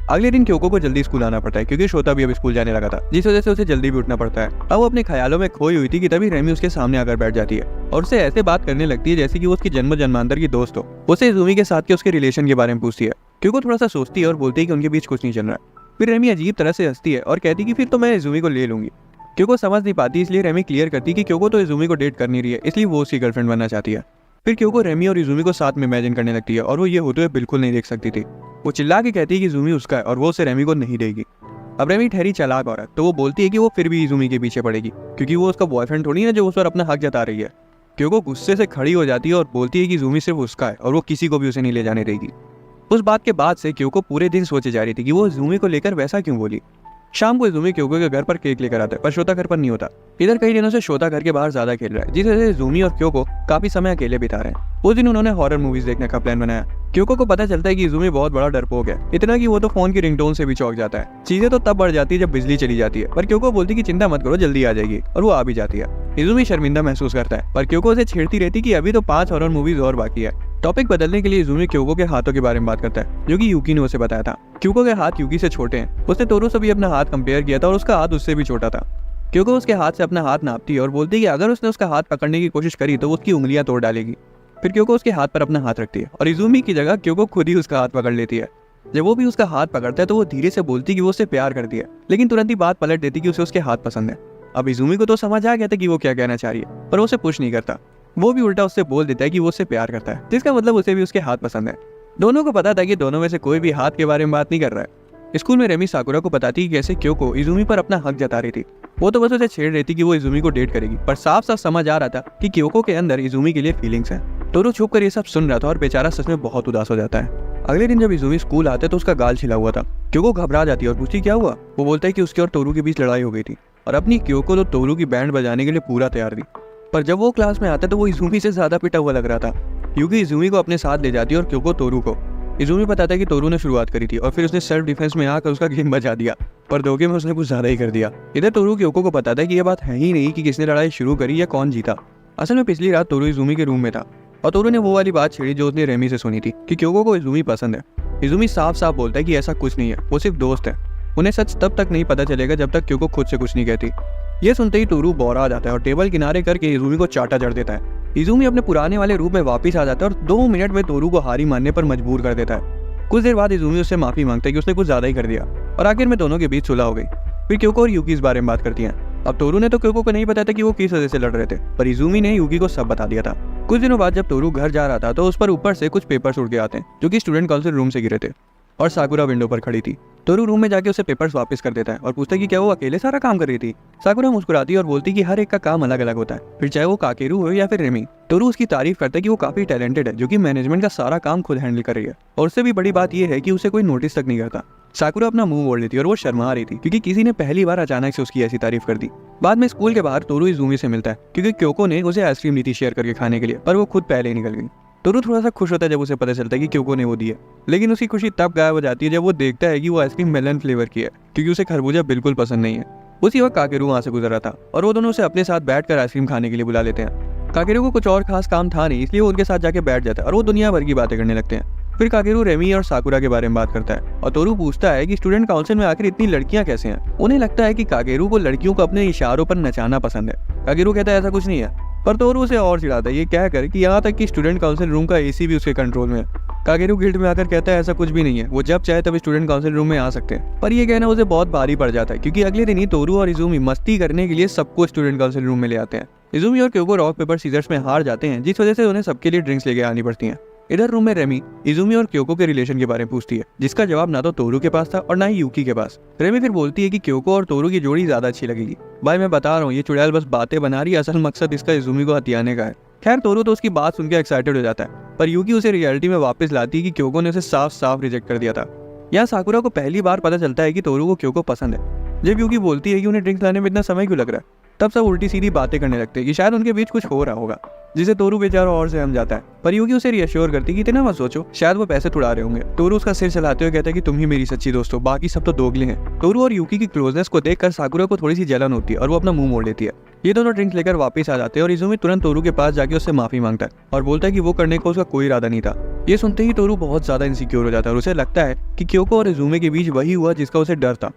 [SPEAKER 1] अगले दिन क्योको को जल्दी स्कूल आना पड़ता है क्योंकि शोता भी अब स्कूल जाने लगा था, जिस वजह से उसे जल्दी भी उठना पड़ता है। अब वो अपने ख्यालों में खोई हुई थी कि तभी रेमी उसके सामने आकर बैठ जाती है और उससे ऐसे बात करने लगती है जैसे कि वो उसकी जन्म जन्मांतर की दोस्त हो। उसे इजुमी के साथ के उसके रिलेशन के बारे में पूछती है। क्योको थोड़ा सा सोचती है और बोलती है कि उनके बीच कुछ नहीं चल रहा है। फिर रेमी अजीब तरह से हंसती है और कहती कि फिर तो मैं इजुमी को ले लूंगी। क्योको समझ नहीं पाती, इसलिए रेमी क्लियर करती कि क्योको तो इजुमी को डेट कर नहीं रही है, इसलिए वो उसकी गर्लफ्रेंड बनना चाहती है। फिर क्योको रेमी और इजुमी को साथ में इमेजिन करने लगती है और वो ये होते हुए बिल्कुल नहीं देख सकती थी। वो चिल्ला के कहती है कि इजुमी उसका है और वो उसे रेमी को नहीं देगी। अब रेमी ठहरी चालाक औरत, तो वो बोलती है कि वो फिर भी इजुमी के पीछे पड़ेगी क्योंकि वो उसका बॉयफ्रेंड थोड़ी ना जो उस पर अपना हक जता रही है। क्योको गुस्से से खड़ी हो जाती है और बोलती है कि इजुमी सिर्फ उसका है और वो किसी को भी उसे नहीं ले जाने देगी। उस बात के बाद से क्योको पूरे दिन सोचे जा रही थी कि वो इजुमी को लेकर वैसा क्यों बोली। शाम को इजुमी क्योको के घर पर केक लेकर आता है, पर शोता घर पर नहीं होता। इधर कई दिनों से शोता घर के बाहर ज्यादा खेल रहा है, जिस वजह से इजुमी और क्योको काफी समय अकेले बिता रहे हैं। उस दिन उन्होंने हॉरर मूवीज देखने का प्लान बनाया। क्योको को पता चलता है कि इजुमी बहुत बड़ा डरपोक है, इतना कि वो तो फोन की रिंगटोन से भी चौंक जाता है। चीजें तो तब बढ़ जाती है जब बिजली चली जाती है, पर क्योको बोलती कि चिंता मत करो, जल्दी आ जाएगी, और वो आ भी जाती है। इजुमी शर्मिंदा महसूस करता है, पर क्योको उसे छेड़ती रहती कि अभी तो 5 हॉरर मूवीज और बाकी है। टॉपिक बदलने के लिए इजुमी क्योको के हाथों के बारे में बात करता है, जो कि यूकी ने उसे बताया था। क्योको के हाथ यूकी से छोटे हैं। उसने तोरू से भी अपना हाथ कंपेयर किया था और उसका हाथ उससे भी छोटा था। क्योको उसके हाथ से अपना हाथ नापती है और बोलती है कि अगर उसने उसका हाथ पकड़ने की कोशिश करी तो उसकी उंगलियां तोड़ डालेगी। फिर क्योको उसके हाथ पर अपना हाथ रखती है और इजुमी की जगह क्योको खुद ही उसका हाथ पकड़ लेती है। जब वो भी उसका हाथ पकड़ता है तो वो धीरे से बोलती कि वो उससे प्यार करती है, लेकिन तुरंत ही बात पलट देती कि उसे उसके हाथ पसंद है। अब इजुमी को तो समझ आ गया था कि वो क्या कहना चाह रही है, पर वो उसे पुश नहीं करता। वो भी उल्टा उससे बोल देता है कि वो उससे प्यार करता है, जिसका मतलब उसे भी उसके हाथ पसंद है। दोनों को पता था कि दोनों में से कोई भी हाथ के बारे में बात नहीं कर रहा है। स्कूल में रेमी साकुरा को बताती कि कैसे क्योको इजुमी पर अपना हक जता रही थी। वो तो बस उसे छेड़ रही थी कि वो इजुमी को डेट करेगी, पर साफ साफ समझ आ रहा था कि क्योको के अंदर इजुमी के लिए फीलिंग्स हैं। टोरू छुप कर ये सब सुन रहा था और बेचारा सच में बहुत उदास हो जाता है। अगले दिन जब इजुमी स्कूल आता है तो उसका गाल छिला हुआ था। क्योको घबरा जाती है और पूछती क्या हुआ। वो बोलता है कि उसके और टोरू के बीच लड़ाई हो गई थी और अपनी क्योको तो टोरू की बैंड बजाने के लिए पूरा तैयार थी। पर जब वो क्लास में आता है तो वो इजुमी से ज्यादा पिटा हुआ लग रहा था, क्योंकि इजुमी को अपने साथ ले जाती है और क्योको टोरू को। इजुमी बताता है कि टोरू ने शुरुआत करी थी और फिर उसने सेल्फ डिफेंस में आकर उसका गेम बजा दिया, पर धोखे में उसने कुछ ज्यादा ही कर दिया। इधर टोरू क्योको को बताता है कि यह बात है ही नहीं कि किसने लड़ाई शुरू करी या कौन जीता। असल में पिछली रात टोरू इजुमी के रूम में था और टोरू ने वो वाली बात छेड़ी जो उसने रेमी से सुनी थी कि क्योको को इजुमी पसंद है। इजुमी साफ साफ बोलता है कि ऐसा कुछ नहीं है, वो सिर्फ दोस्त है। उन्हें सच तब तक नहीं पता चलेगा जब तक क्योको खुद से कुछ नहीं कहती। ये सुनते ही टोरू बौरा आ जाता है और टेबल किनारे करके इजुमी को चाटा जड़ देता है। इजुमी अपने पुराने वाले रूप में वापस आ जाता है और 2 मिनट में टोरू को हारी मानने पर मजबूर कर देता है। कुछ देर बाद इजुमी उससे माफी मांगता है कि उसने कुछ ज्यादा ही कर दिया और आखिर में दोनों के बीच सुलह हो गई। फिर क्योको और यूकी इस बारे में बात करती हैं। अब टोरू ने तो क्योको को नहीं बताया था कि वो किस वजह से लड़ रहे थे, पर इजुमी ने यूकी को सब बता दिया था। कुछ दिनों बाद जब टोरू घर जा रहा था तो उस पर ऊपर से कुछ पेपर्स उड़ के आते हैं जो कि स्टूडेंट काउंसिल रूम से गिरे थे और साकुरा विंडो पर खड़ी थी। टोरू रूम में जाके उसे पेपर्स वापस कर देता है और पूछता है कि क्या वो अकेले सारा काम कर रही थी। साकुरा मुस्कुराती है और बोलती कि हर एक का काम अलग अलग होता है, फिर चाहे वो काकेरू हो या फिर रेमी। टोरू उसकी तारीफ करता है कि वो काफी टैलेंटेड है, जो कि मैनेजमेंट का सारा काम खुद हैंडल कर रही है और उससे भी बड़ी बात यह है कि उसे कोई नोटिस तक नहीं करता। साकुरा अपना मुंह मोड़ लेती है और वो शर्मा रही थी क्योंकि किसी ने पहली बार अचानक से उसकी ऐसी तारीफ कर दी। बाद में स्कूल के बाहर टोरू इजुमी से मिलता है क्योंकि क्योको ने उसे आइसक्रीम दी थी शेयर करके खाने के लिए, पर वो खुद पहले ही निकल गई। टोरू थोड़ा सा खुश होता है जब उसे पता चलता है कि क्योको ने वो दी है, लेकिन उसकी खुशी तब गायब हो जाती है जब वो देखता है कि वो आइसक्रीम मेलन फ्लेवर की है, क्योंकि उसे खरबूजा बिल्कुल पसंद नहीं है। उसी वक्त काकेरू वहां से गुजर रहा था और वो दोनों उसे अपने साथ बैठकर आइसक्रीम खाने के लिए बुला लेते हैं। काकेरू को कुछ और खास काम था नहीं, इसलिए वो उनके साथ जाके बैठ जाता है और वो दुनिया भर की बातें करने लगते हैं। फिर काकेरू रेमी और साकुरा के बारे में बात करता है और टोरू पूछता है कि स्टूडेंट काउंसिल में आखिर इतनी लड़कियां कैसे हैं। उन्हें लगता है कि काकेरू को लड़कियों को अपने इशारों पर नचाना पसंद है। काकेरू कहता है ऐसा कुछ नहीं है, पर टोरू उसे और चिढ़ाता है ये कहकर कि यहाँ तक कि स्टूडेंट काउंसिल रूम का एसी भी उसके कंट्रोल में है। काकेरू गिल्ट में आकर कहता है ऐसा कुछ भी नहीं है, वो जब चाहे तब स्टूडेंट काउंसिल रूम में आ सकते हैं। पर ये कहना उसे बहुत भारी पड़ जाता है क्योंकि अगले दिन ही टोरू और इजुमी मस्ती करने के लिए सबको स्टूडेंट काउंसिल रूम में ले आते हैं। इजुमी और क्योको रॉक पेपर सीजर्स में हार जाते हैं, जिस वजह से उन्हें सबके लिए ड्रिंक्स लेके आनी पड़ती हैं। इधर रूम में रेमी इजुमी और क्योको के रिलेशन के बारे में पूछती है, जिसका जवाब ना तो टोरू के पास था और ना ही यूकी के पास। रेमी फिर बोलती है कि क्योको और टोरू की जोड़ी ज्यादा अच्छी लगेगी। भाई मैं बता रहा हूँ, ये चुड़ैल बस बातें बना रही है, असल मकसद इसका इजुमी को हथियाने का है। खैर टोरू तो उसकी बात सुनकर एक्साइटेड हो जाता है, पर यूकी उसे रियलिटी में वापस लाती है कि क्योको ने उसे साफ साफ रिजेक्ट कर दिया था। यहाँ साकुरा को पहली बार पता चलता है कि टोरू को क्योको पसंद है। जब यूकी बोलती है कि उन्हें ड्रिंक्स लाने में इतना समय क्यों लग रहा है, तब सब उल्टी सीधी बातें करने लगते हैं कि शायद उनके बीच कुछ हो रहा होगा, जिसे टोरू बेचारा और सहम जाता है। पर यूकी उसे रिएश्योर करती कि इतना मत सोचो, शायद वो पैसे तुड़ा रहे होंगे। टोरू उसका सिर चलाते हुए कहता है कि तुम ही मेरी सच्ची दोस्त हो, बाकी सब तो दोगले हैं। टोरू और यूकी की क्लोजनेस को देखकर साकुरा को थोड़ी सी जलन होती है और वो अपना मुंह मोड़ लेती है। ये दोनों ड्रिंक्स लेकर वापस आ जाते हैं और इजुमी तुरंत टोरू के पास जाके उससे माफी मांगता है और बोलता है कि वो करने को उसका कोई इरादा नहीं था। ये सुनते ही टोरू बहुत ज्यादा इनसिक्योर हो जाता है और उसे लगता है कि क्योको और इजुमी के बीच वही हुआ जिसका उसे डर था।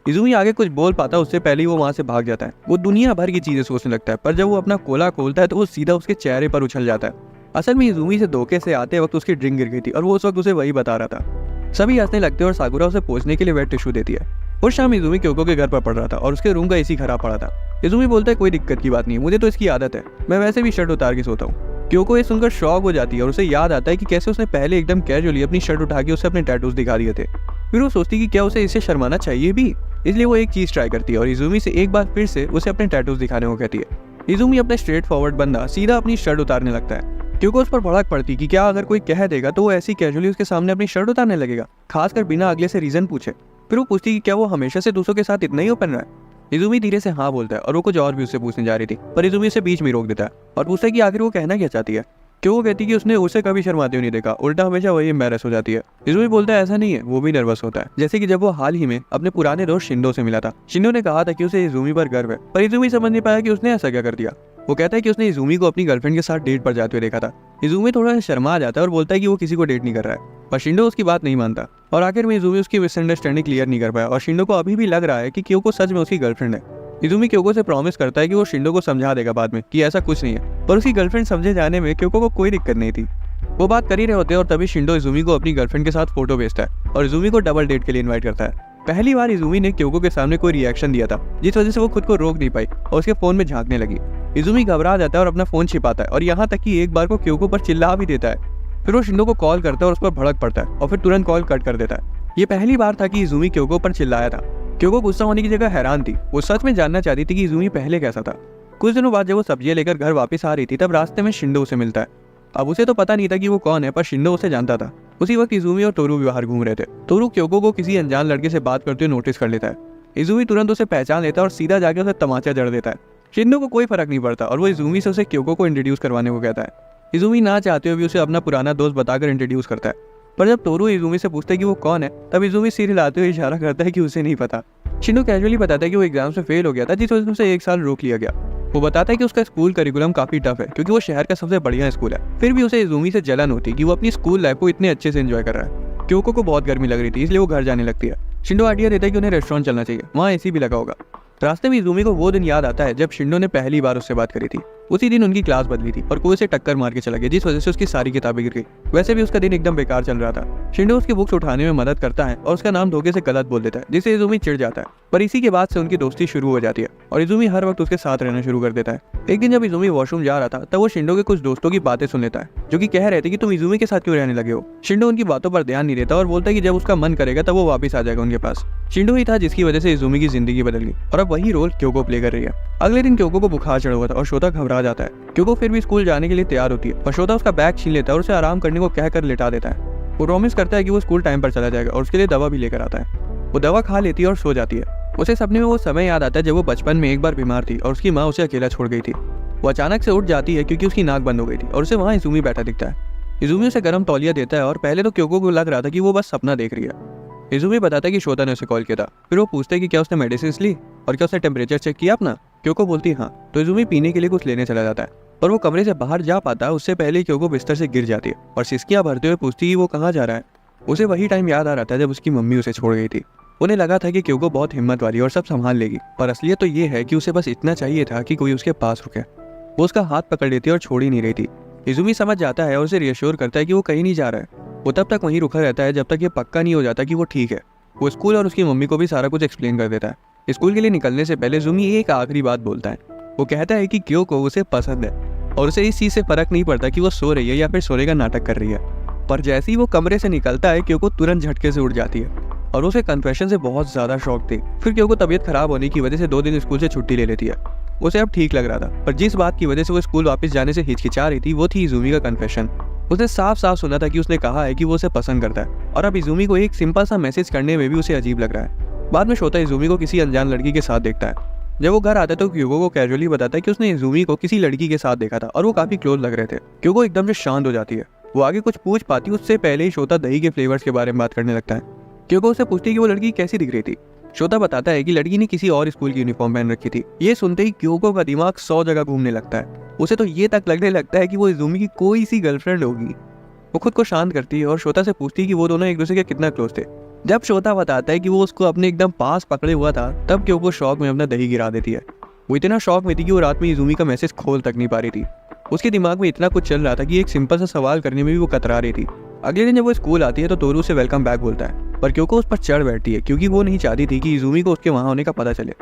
[SPEAKER 1] इजुमी आगे कुछ बोल पाता उससे पहले ही वो वहां से भाग जाता है। वो दुनिया भर की चीजें सोचने लगता है, पर जब वो अपना कोला खोलता है तो वो सीधा उसके चेहरे पर उछल जाता है। असल में इजुमी से धोखे से आते वक्त उसकी ड्रिंक गिर गई थी और वो उस वक्त उसे वही बता रहा था। सभी हंसने लगते हैं और साकुरा उसे पोंछने के लिए वेट टिश्यू देती है। उस शाम इजुमी क्योको के घर पर पड़ रहा था और उसके रूम का एसी खराब पड़ा था। इजुमी बोलता है कोई दिक्कत की बात नहीं है, मुझे तो इसकी आदत है, मैं वैसे भी शर्ट उतार के सोता हूँ। क्योको ये सुनकर शॉक हो जाती है और उसे याद आता है कि कैसे उसने पहले एकदम कैजुअली अपनी शर्ट उठा के उसे अपने टैटूज दिखा दिए थे। फिर वो सोचती कि क्या उसे इससे शर्माना चाहिए भी, इसलिए वो एक चीज ट्राई करती है और इजुमी से एक बार फिर से उसे अपने टैटूज दिखाने को कहती है। इजुमी अपने स्ट्रेट फॉरवर्ड बंदा सीधा अपनी शर्ट उतारने लगता है। क्योंकि उस पर भड़क पड़ती कि क्या अगर कोई कह देगा तो वो ऐसी कैजुअली उसके सामने अपनी शर्ट उतारने लगेगा, खासकर बिना अगले से रीजन पूछे। फिर वो पूछती कि क्या वो हमेशा से दूसरों के साथ इतना ही ओपन रहा है। इजुमी धीरे से हाँ बोलता है और वो कुछ और भी उससे पूछने जा रही थी, पर इजुमी उसे बीच में रोक देता है और पूछता है कि आखिर वो कहना क्या चाहती है। क्यों वो कहती कि उसने उसे कभी शर्माते हुए नहीं देखा, उल्टा हमेशा वही एम्बैरेस हो जाती है। इजुमी बोलता है ऐसा नहीं है, वो भी नर्वस होता है, जैसे कि जब वो हाल ही में अपने पुराने दोस्त शिंडो से मिला था। शिंडो ने कहा था कि उसे इजुमी पर गर्व है, पर इजुमी समझ नहीं पाया कि उसने ऐसा क्या कर दिया। वो कहता है कि उसने इजुमी को अपनी गर्लफ्रेंड के साथ डेट पर जाते हुए देखा था। इजुमी थोड़ा सा शर्मा जाता है और बोलता है कि वो किसी को डेट नहीं कर रहा है, पर शिंडो उसकी बात नहीं मानता और आखिर में इजुमी उसकी मिसअंडरस्टैंडिंग क्लियर नहीं कर पाया और शिंडो को अभी भी लग रहा है कि क्योको सच में उसकी गर्लफ्रेंड है। इजुमी क्योको से प्रॉमिस करता है कि वो शिंडो को समझा देगा बाद में कि ऐसा कुछ नहीं है, पर उसकी गर्लफ्रेंड समझे जाने में क्योको को कोई दिक्कत नहीं थी। वो बात कर ही रहे होते हैं और तभी शिंडो इजुमी को अपनी गर्लफ्रेंड के साथ फोटो भेजता है और इजुमी को डबल डेट के लिए इन्वाइट करता है। पहली बार इजुमी ने क्योको के सामने कोई रिएक्शन दिया था, जिस वजह से वो खुद को रोक नहीं पाई और उसके फोन में झांकने लगी। इजुमी घबरा जाता है और अपना फोन छिपाता है और यहाँ तक कि एक बार को क्योको पर चिल्ला भी देता है। फिर वो शिंडो को कॉल करता है और उस पर भड़क पड़ता है और फिर तुरंत कॉल कट कर देता है। ये पहली बार था कि इजुमी क्योको पर चिल्लाया था। क्योको गुस्सा होने की जगह हैरान थी। वो सच में जानना चाहती थी कि इजुमी पहले कैसा था। कुछ दिनों बाद जब वो सब्जियां लेकर घर वापस आ रही थी, तब रास्ते में शिंडो उसे मिलता है। अब उसे तो पता नहीं था कि वो कौन है, पर शिंडो उसे जानता था। उसी वक्त इजुमी और तोरू भी बाहर घूम रहे थे। तोरू क्योको को किसी अनजान लड़के से बात करते हुए नोटिस कर लेता है। इजुमी तुरंत उसे पहचान लेता है और सीधा जाकर उसे तमाचा जड़ देता है। शिंडो को कोई फर्क नहीं पड़ता और वो इजुमी से उसे क्योको को इंट्रोड्यूस करवाने को कहता है। इजुमी ना चाहते हुए भी उसे अपना पुराना दोस्त बताकर इंट्रोड्यूस करता है। पर जब तोरू इजुमी से पूछता है कि वो कौन है, तब इजुमी सिर हिलाते हुए इशारा करता है कि उसे नहीं पता। शिंडो कैजुअली बताता है कि वो एग्जाम से फेल हो गया था, जिस वजह से उसे 1 साल रोक लिया गया। वो बताता है कि उसका स्कूल करिकुलम काफी टफ है क्योंकि वो शहर का सबसे बढ़िया स्कूल है। फिर भी उसे इजुमी से जलन होती कि वो अपनी स्कूल लाइफ को इतने अच्छे से एंजॉय कर रहा है। क्योको को बहुत गर्मी लग रही थी, इसलिए वो घर जाने लगती है। शिंडो आइडिया देता है कि उन्हें रेस्टोरेंट चलना चाहिए, वहाँ एसी भी लगा होगा। रास्ते में इजुमी को वो दिन याद आता है जब शिंडो ने पहली बार उससे बात करी थी। उसी दिन उनकी क्लास बदली थी और कोई उसे टक्कर मार के चला गया, जिस वजह से उसकी सारी किताबें गिर गई। वैसे भी उसका दिन एकदम बेकार चल रहा था। शिंडो उसकी बुक्स उठाने में मदद करता है और उसका नाम धोखे से गलत बोल देता है, जिससे इजुमी चिढ़ जाता है। पर इसी के बाद से उनकी दोस्ती शुरू हो जाती है और इजुमी हर वक्त उसके साथ रहना शुरू कर देता है। एक दिन जब इजुमी वॉशरूम जा रहा था, तब वो शिंडो के कुछ दोस्तों की बातें सुन लेता है, जो कि कह रहे थे कि तुम इजुमी के साथ क्यों रहने लगे हो। शिंडो उनकी बातों पर ध्यान नहीं देता और बोलता है कि जब उसका मन करेगा तब वो वापस आ जाएगा उनके पास। शिंडो ही था जिसकी वजह से इजुमी की जिंदगी बदल गई और अब वही रोल क्योको प्ले कर रही है। अगले दिन क्योको को बुखार चढ़ा हुआ था और शोता घबरा जाता है। क्योको फिर भी स्कूल जाने के लिए तैयार होती है, पर शोता उसका बैग छीन लेता है और उसे आराम करने को कहकर लिटा देता है। वो प्रॉमिस करता है कि वो स्कूल टाइम पर चला जाएगा और उसके लिए दवा भी लेकर आता है। वो दवा खा लेती है और सो जाती है। उसे सपने में वो समय याद आता है जब वो बचपन में एक बार बीमार थी और उसकी माँ उसे अकेला छोड़ गई थी। वो अचानक से उठ जाती है क्योंकि उसकी नाक बंद हो गई थी और उसे वहाँ इजुमी बैठा दिखता है। इजुमी उसे गर्म तौलिया देता है और पहले तो क्योको को लग रहा था कि वो बस सपना देख रही है। इजुमी बताता है कि शोता ने उसे कॉल किया था। फिर वो पूछते हैं कि क्या उसने मेडिसिन ली और क्या उसने टेम्परेचर चेक किया अपना। क्योको बोलती हाँ, तो इजुमी पीने के लिए कुछ लेने चला जाता है और वो कमरे से बाहर जा पाता है उससे पहले क्योको बिस्तर से गिर जाती है और सिसकियां भरते हुए पूछती है कि वो कहाँ जा रहा है। उसे वही टाइम याद आ रहा था जब उसकी मम्मी उसे छोड़ गई थी। उन्हें लगा था कि क्योको बहुत हिम्मत वाली और सब संभाल लेगी, पर असलियत तो ये है कि उसे बस इतना चाहिए था कि कोई उसके पास रुके। वो उसका हाथ पकड़ लेती है और छोड़ ही नहीं रही थी। इजुमी समझ जाता है और उसे रियश्योर करता है कि वो कहीं नहीं जा रहा है। वो तब तक वहीं रुका रहता है जब तक ये पक्का नहीं हो जाता कि वो ठीक है। वो स्कूल और उसकी मम्मी को भी सारा कुछ एक्सप्लेन कर देता है। स्कूल के लिए निकलने से पहले इजुमी एक आखिरी बात बोलता है। वो कहता है कि क्योको उसे पसंद है और उसे इस चीज से फर्क नहीं पड़ता कि वो सो रही है या फिर सोने का नाटक कर रही है। पर जैसे ही वो कमरे से निकलता है, क्योको तुरंत झटके से उठ जाती है और उसे कन्फेशन से बहुत ज्यादा शौक थी। फिर क्योको तबीयत खराब होने की वजह से 2 दिन स्कूल से छुट्टी ले लेती है। उसे अब ठीक लग रहा था, पर जिस बात की वजह से वो स्कूल वापस जाने से हिचकिचा रही थी वो थी इजुमी का कन्फेशन। उसने साफ साफ सुना था कि उसने कहा है कि वो उसे पसंद करता है और अब इजुमी को एक सिंपल सा मैसेज करने में भी उसे अजीब लग रहा है। बाद में शोता इजुमी को किसी अनजान लड़की के साथ देखता है। जब वो घर आता है तो क्योको को कैजुअली बताता है कि उसने इजुमी को किसी लड़की के साथ देखा था और वो काफी क्लोज लग रहे थे। क्योको एकदम से शांत हो जाती है। वो आगे कुछ पूछ पाती उससे पहले ही शोता दही के फ्लेवर्स के बारे में बात करने लगता है। क्योको उसे पूछती है कि वो लड़की कैसी दिख रही थी। शोता बताता है कि लड़की ने किसी और स्कूल की यूनिफॉर्म पहन रखी थी। ये सुनते ही क्योको का दिमाग 100 जगह घूमने लगता है। उसे तो ये तक लगने लगता है कि वो इजुमी की कोई सी गर्लफ्रेंड होगी। वो खुद को शांत करती है और शोता से पूछती है कि वो दोनों एक दूसरे के कितना क्लोज थे। जब शोता बताता है कि वो उसको अपने एकदम पास पकड़े हुआ था, तब क्योको शौक में अपना दही गिरा देती है। वो इतना शौक में थी कि वो रात में इजुमी का मैसेज खोल तक नहीं पा रही थी। उसके दिमाग में इतना कुछ चल रहा था कि एक सिंपल सा सवाल करने में भी वो कतरा रही थी। अगले दिन जब वो स्कूल आती है तो तोरू से वेलकम बैक बोलता है, पर क्योको उस पर चढ़ बैठती है क्योंकि वो नहीं चाहती थी कि इजुमी को उसके वहाँ होने का पता चले।